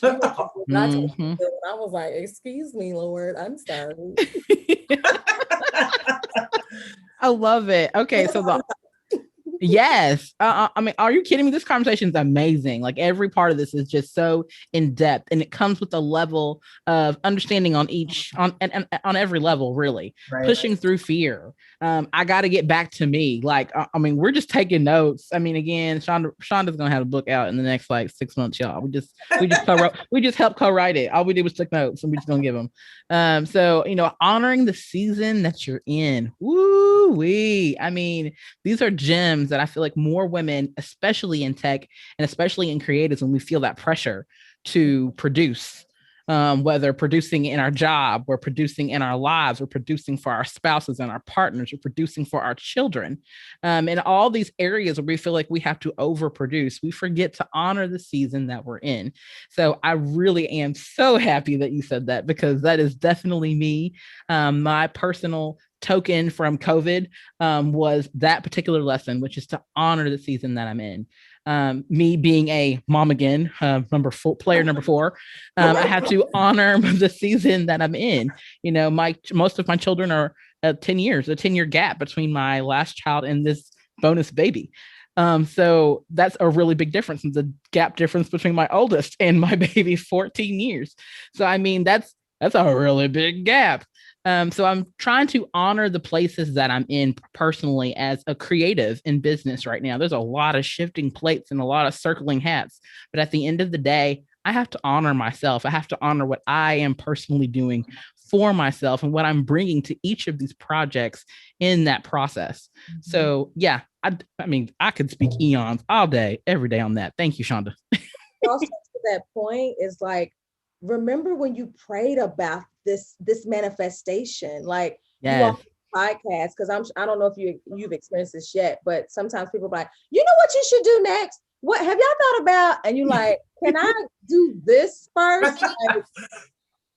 I was like, "Excuse me, Lord, I'm sorry."
I love it. Okay, so yes. I mean, are you kidding me? This conversation is amazing. Like, every part of this is just so in depth, and it comes with a level of understanding on every level, really. Right. Pushing through fear. I got to get back to me. Like, I mean, we're just taking notes. I mean, again, Shonda's gonna have a book out in the next like 6 months, y'all. We just helped co-write it. All we did was took notes, and we just gonna give them. So, you know, honoring the season that you're in. Woo wee. I mean, these are gems that I feel like more women, especially in tech and especially in creatives, when we feel that pressure to produce, whether producing in our job, we're producing in our lives, we're producing for our spouses and our partners, we're producing for our children. In all these areas where we feel like we have to overproduce, we forget to honor the season that we're in. So I really am so happy that you said that, because that is definitely me. My personal token from COVID was that particular lesson, which is to honor the season that I'm in. Me being a mom again, player number 4, I have to honor the season that I'm in. You know, most of my children are 10 years, a 10-year gap between my last child and this bonus baby. So that's a really big difference. And the gap difference between my oldest and my baby, 14 years. So, I mean, that's a really big gap. So I'm trying to honor the places that I'm in personally as a creative in business right now. There's a lot of shifting plates and a lot of circling hats, but at the end of the day, I have to honor myself. I have to honor what I am personally doing for myself and what I'm bringing to each of these projects in that process. Mm-hmm. So yeah, I mean, I could speak eons all day, every day on that. Thank you, Shonda.
Also to that point is like, remember when you prayed about this manifestation, like,
yes.
Podcast, because I don't know if you've experienced this yet, but sometimes people are like, you know what you should do next? What have y'all thought about? And you're like, can I do this first? Like,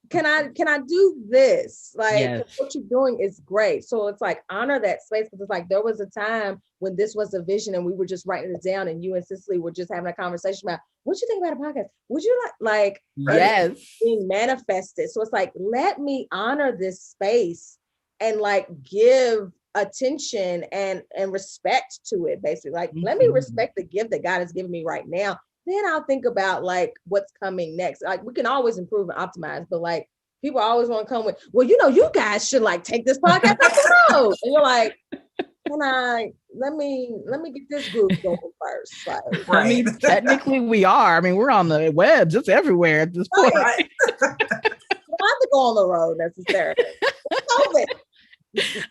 can I do this? Like,
Yes.
what you're doing is great. So it's like, honor that space, because it's like, there was a time when this was a vision and we were just writing it down, and you and Cicely were just having a conversation about, what you think about a podcast? Would you like
Yes.
being manifested? So it's like, let me honor this space and like give attention and respect to it, basically. Like, let me respect the gift that God has given me right now. Then I'll think about like what's coming next. Like, we can always improve and optimize, but like, people always want to come with, well, you guys should like take this podcast up the road. And you're like, let me get this group going first. Like,
I mean, technically we are. I mean, we're on the webs. It's everywhere at this point.
Right.
I don't have to go on the road necessarily.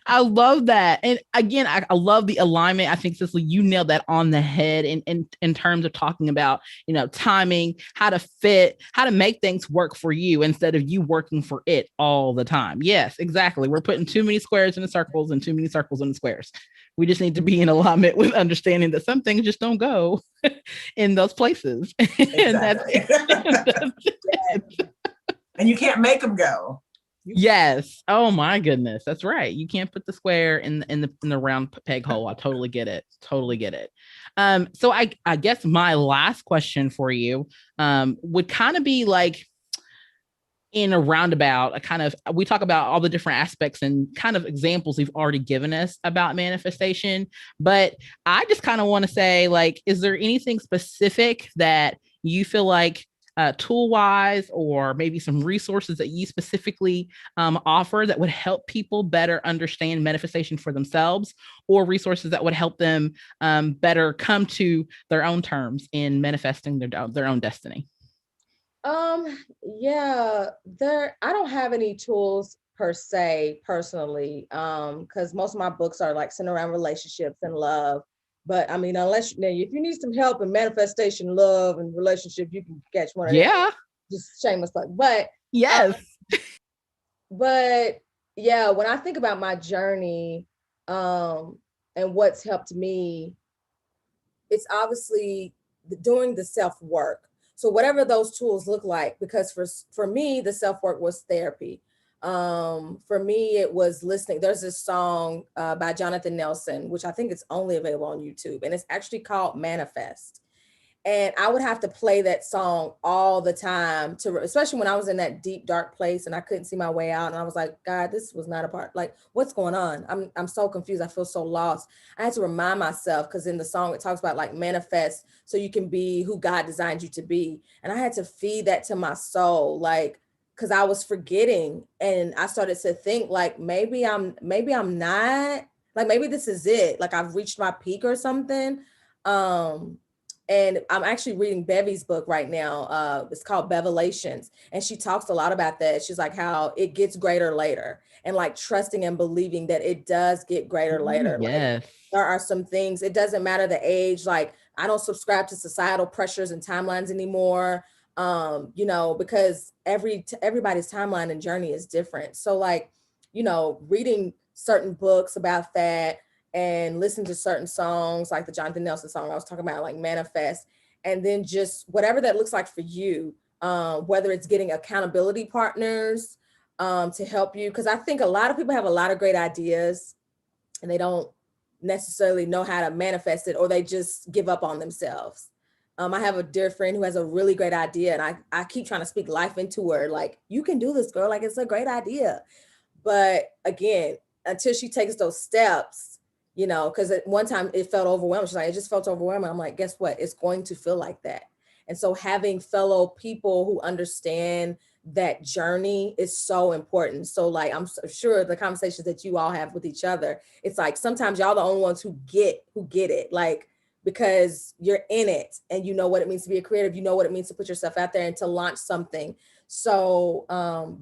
I love that. And again, I love the alignment. I think, Cicely, you nailed that on the head in terms of talking about, timing, how to make things work for you instead of you working for it all the time. Yes, exactly. We're putting too many squares in the circles and too many circles in the squares. We just need to be in alignment with understanding that some things just don't go in those places.
Exactly. And you can't make them go.
Yes. Oh my goodness. That's right. You can't put the square in the round peg hole. I totally get it. Totally get it. So I guess my last question for you would kind of be like, in a roundabout, we talk about all the different aspects and kind of examples you've already given us about manifestation, but I just kind of want to say, like, is there anything specific that you feel like tool wise, or maybe some resources that you specifically offer that would help people better understand manifestation for themselves, or resources that would help them better come to their own terms in manifesting their own destiny?
Yeah, I don't have any tools per se personally, because most of my books are like centered around relationships and love. But I mean, if you need some help in manifestation, love, and relationship, you can catch one of them. Just shameless plug. But
yes.
But yeah, when I think about my journey, and what's helped me, it's obviously doing the self-work. So whatever those tools look like, because for me, the self-work was therapy. For me, it was listening. There's this song by Jonathan Nelson, which I think it's only available on YouTube, and it's actually called Manifest. And I would have to play that song all the time, especially when I was in that deep, dark place and I couldn't see my way out. And I was like, God, this was not a part. Like, what's going on? I'm so confused. I feel so lost. I had to remind myself, because in the song, it talks about like manifest so you can be who God designed you to be. And I had to feed that to my soul, like, because I was forgetting. And I started to think like, maybe I'm not, like, maybe this is it. Like, I've reached my peak or something. And I'm actually reading Bevy's book right now. It's called Bevelations. And she talks a lot about that. She's like, how it gets greater later, and like trusting and believing that it does get greater later.
Yes.
Like, there are some things, it doesn't matter the age. Like, I don't subscribe to societal pressures and timelines anymore. Because everybody's timeline and journey is different. So like, reading certain books about that, and listen to certain songs like the Jonathan Nelson song I was talking about, like Manifest, and then just whatever that looks like for you, whether it's getting accountability partners to help you. Because I think a lot of people have a lot of great ideas and they don't necessarily know how to manifest it, or they just give up on themselves. I have a dear friend who has a really great idea, and I keep trying to speak life into her, like, you can do this, girl, like, it's a great idea. But again, until she takes those steps, because at one time it felt overwhelming. She's like, it just felt overwhelming. I'm like, guess what? It's going to feel like that. And so having fellow people who understand that journey is so important. So like, I'm sure the conversations that you all have with each other, it's like, sometimes y'all the only ones who get it, like, because you're in it and you know what it means to be a creative, you know what it means to put yourself out there and to launch something. So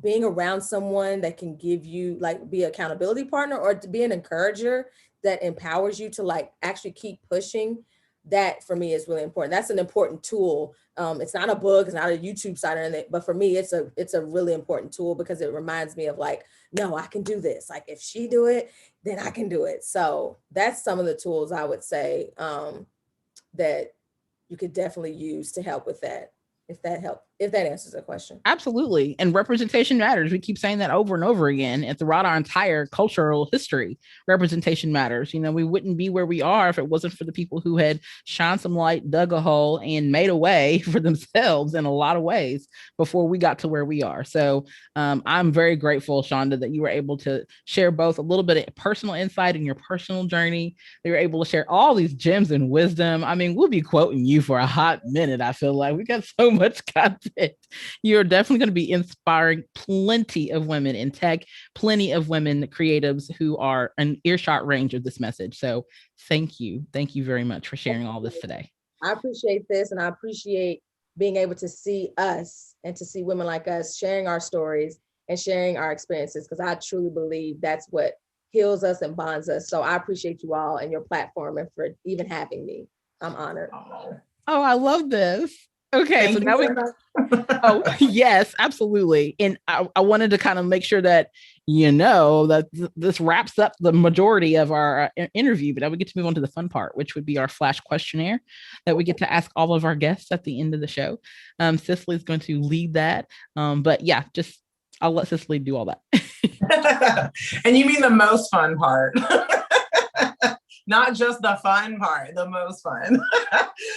being around someone that can give you, like, be an accountability partner or to be an encourager that empowers you to like actually keep pushing, that for me is really important. That's an important tool. It's not a book, it's not a YouTube site or anything, but for me, it's a really important tool, because it reminds me of like, no, I can do this. Like, if she do it, then I can do it. So that's some of the tools I would say that you could definitely use to help with that, if if that answers the question.
Absolutely. And representation matters. We keep saying that over and over again. And throughout our entire cultural history, representation matters. We wouldn't be where we are if it wasn't for the people who had shined some light, dug a hole, and made a way for themselves in a lot of ways before we got to where we are. So I'm very grateful, Shonda, that you were able to share both a little bit of personal insight in your personal journey. They were able to share all these gems and wisdom. I mean, we'll be quoting you for a hot minute. I feel like we got so much content. You're definitely going to be inspiring plenty of women in tech, plenty of women creatives who are an earshot range of this message. So thank you. Thank you very much for sharing all this today.
I appreciate this, and I appreciate being able to see us and to see women like us sharing our stories and sharing our experiences, because I truly believe that's what heals us and bonds us. So I appreciate you all and your platform and for even having me. I'm honored.
Oh, I love this. Okay, so now oh, yes, absolutely. And I wanted to kind of make sure that that this wraps up the majority of our interview, but now we get to move on to the fun part, which would be our flash questionnaire that we get to ask all of our guests at the end of the show. Cicely is going to lead that. But yeah, I'll let Cicely do all that.
And you mean the most fun part. Not just the fun part, the most fun.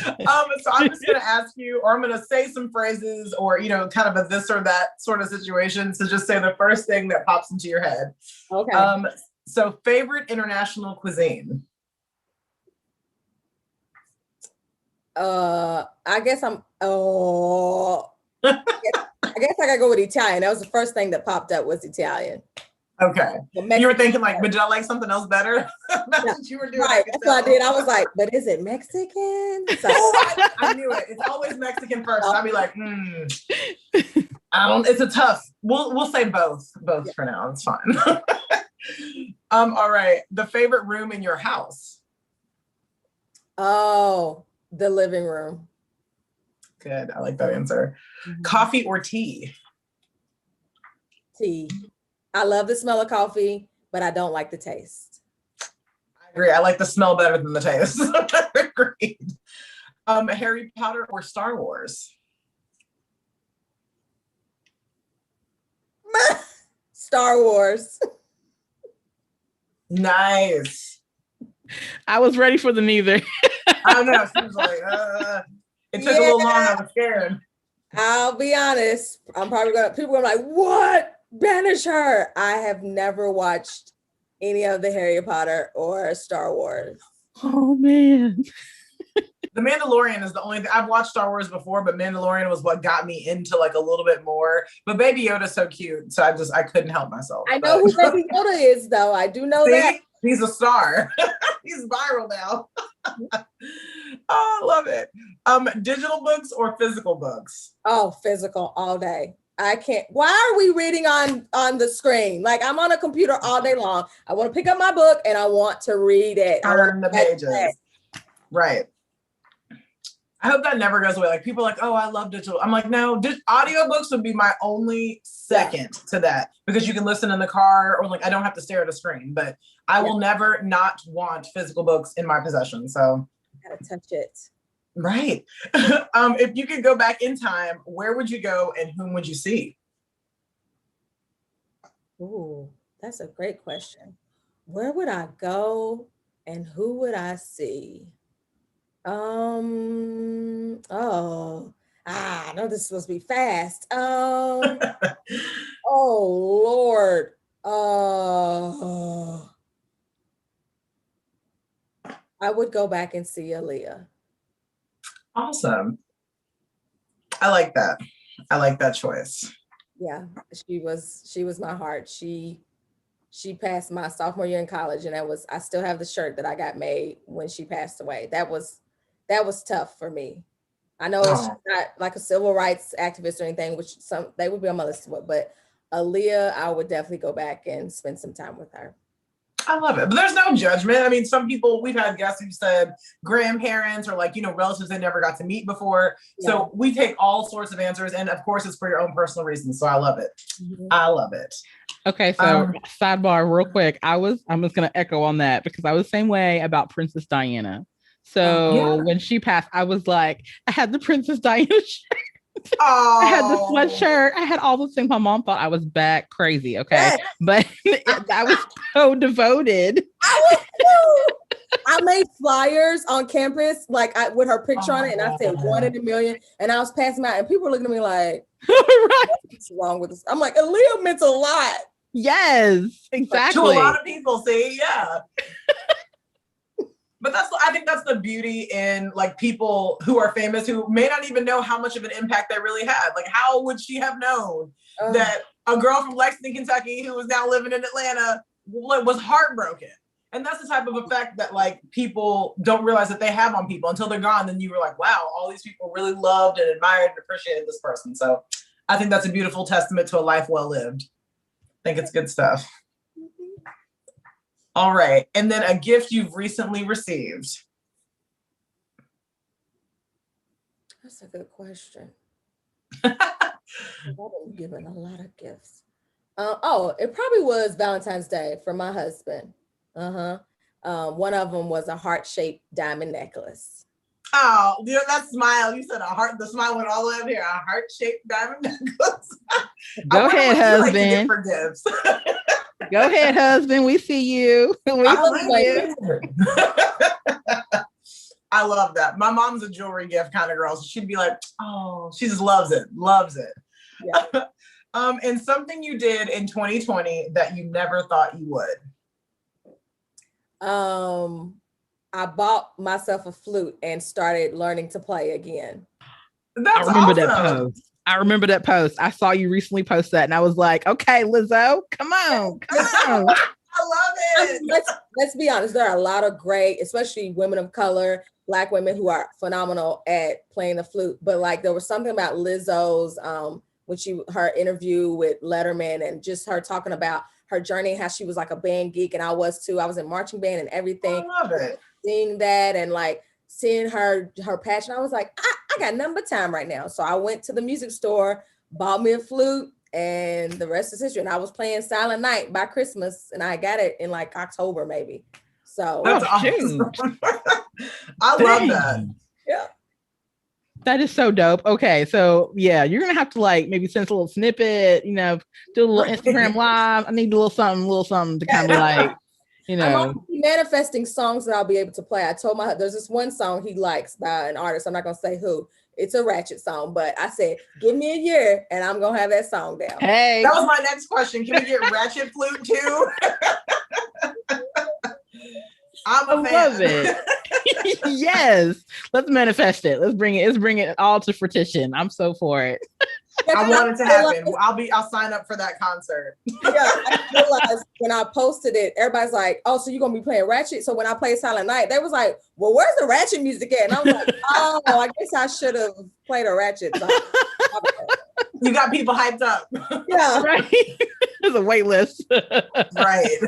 So I'm just going to ask you, or I'm going to say some phrases or, kind of a this or that sort of situation. So just say the first thing that pops into your head.
Okay.
So favorite international cuisine?
I guess I gotta go with Italian. That was the first thing that popped up was Italian.
Okay. You were thinking like, but did I like something else better? That's what you were doing.
Right. That's what I did. I was like, but is it Mexican? So
I knew it. It's always Mexican first. I'll be like, it's a tough. We'll say both for now. It's fine. All right. The favorite room in your house?
Oh, the living room.
Good. I like that answer. Mm-hmm. Coffee or tea?
Tea. I love the smell of coffee, but I don't like the taste.
I agree. I like the smell better than the taste. Agreed. Harry Potter or Star Wars?
Star Wars.
Nice.
I was ready for the neither.
I know. She was like, it took a little long. I was scared.
I'll be honest. People are like, what? Banish her. I have never watched any of the Harry Potter or Star Wars.
Oh man.
The Mandalorian is the only thing. I've watched Star Wars before, but Mandalorian was what got me into like a little bit more. But Baby Yoda's so cute, so I couldn't help myself.
I know who Baby Yoda is, though. I do know that.
He's a star. He's viral now. Oh, I love it. Digital books or physical books?
Oh, physical all day. I can't. Why are we reading on the screen? Like, I'm on a computer all day long. I want to pick up my book and I want to read it.
Turn the pages. Right. I hope that never goes away. Like, people are like, oh, I love digital. I'm like, no, audiobooks would be my only second to that, because you can listen in the car, or like, I don't have to stare at a screen, but I will never not want physical books in my possession. So
I gotta touch it.
Right. If you could go back in time, where would you go and whom would you see?
Ooh, that's a great question. Where would I go and who would I see? I know this is supposed to be fast. Oh Lord. I would go back and see Aaliyah.
Awesome. I like that. I like that choice.
Yeah, she was my heart. She passed my sophomore year in college, and I still have the shirt that I got made when she passed away. That was tough for me. I know it's not like a civil rights activist or anything, which they would be on my list, but Aaliyah, I would definitely go back and spend some time with her.
I love it. But there's no judgment. I mean, some people, we've had guests who said grandparents or like, relatives they never got to meet before. Yeah. So we take all sorts of answers. And of course, it's for your own personal reasons. So I love it. Mm-hmm. I love it.
Okay. So sidebar real quick. I'm just going to echo on that, because I was the same way about Princess Diana. So when she passed, I was like, I had the Princess Diana shirt.
Oh.
I had the sweatshirt. I had all the things. My mom thought I was back crazy. Okay. But I was so devoted.
I made flyers on campus, like with her picture on it, and I said 1 in a million. And I was passing out, and people were looking at me like,
Right.
"What's wrong with this?" I'm like, Aaliyah meant a lot.
Yes, exactly.
To a lot of people, see, yeah. But I think that's the beauty in like people who are famous who may not even know how much of an impact they really had. Like, how would she have known that a girl from Lexington, Kentucky, who is now living in Atlanta, was heartbroken? And that's the type of effect that like people don't realize that they have on people until they're gone. Then you were like, wow, all these people really loved and admired and appreciated this person. So I think that's a beautiful testament to a life well lived. I think it's good stuff. All right. And then a gift you've recently received.
That's a good question. I've been given a lot of gifts. It probably was Valentine's Day for my husband. One of them was a heart-shaped diamond necklace.
Oh, that smile. You said a heart. The smile went all the way up here. A heart-shaped diamond necklace.
Go ahead, husband.
For gifts.
Go ahead, husband. We see you.
I love that. My mom's a jewelry gift kind of girl. So she'd be like, oh, she just loves it. Loves it. Yeah. And something you did in 2020 that you never thought you would.
I bought myself a flute and started learning to play again.
That's
I remember
awesome.
that post. I remember that post. I saw you recently post that and I was like, okay, Lizzo, come on.
I love it.
Let's be honest. There are a lot of great, especially women of color, Black women who are phenomenal at playing the flute. But like there was something about Lizzo's, her interview with Letterman and just her talking about her journey, how she was like a band geek and I was too. I was in marching band and everything.
I love it.
Seeing that and like seeing her passion, I was like, I got nothing but time right now. So I went to the music store, bought me a flute, and the rest is history. And I was playing Silent Night by Christmas, and I got it in like October maybe. So
that's awesome. I love that.
Yeah.
That is so dope. Okay, so yeah, you're gonna have to like maybe send us a little snippet, do a little Instagram live. I need a little something to kind of like,
I'm manifesting songs that I'll be able to play. I told there's this one song he likes by an artist. I'm not gonna say who. It's a ratchet song, but I said, give me a year and I'm gonna have that song down.
Hey,
that was my next question. Can we get ratchet flute too? I
love it. Yes, let's manifest it. Let's bring it all to fruition. I'm so for it.
I want it to happen. I'll sign up for that concert.
Yeah, I realized when I posted it, everybody's like, "Oh, so you're gonna be playing Ratchet?" So when I played Silent Night, they was like, "Well, where's the Ratchet music at?" And I was like, "Oh, I guess I should have played a Ratchet song."
You got people hyped up.
Yeah,
right. There's a wait list.
Right.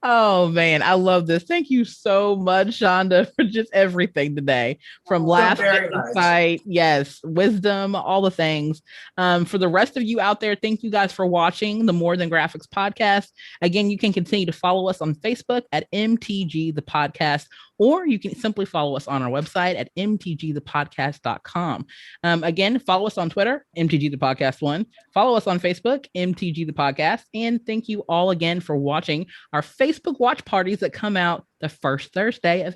Oh man, I love this. Thank you so much, Shonda, for just everything today. From laughter, insight, yes, wisdom, all the things. For the rest of you out there, thank you guys for watching the More Than Graphics podcast. Again, you can continue to follow us on Facebook at MTG the Podcast, or you can simply follow us on our website at mtgthepodcast.com. Again, follow us on Twitter, MTG the Podcast 1. Follow us on Facebook, MTG the Podcast. And thank you all again for watching our Facebook watch parties that come out the first Thursday of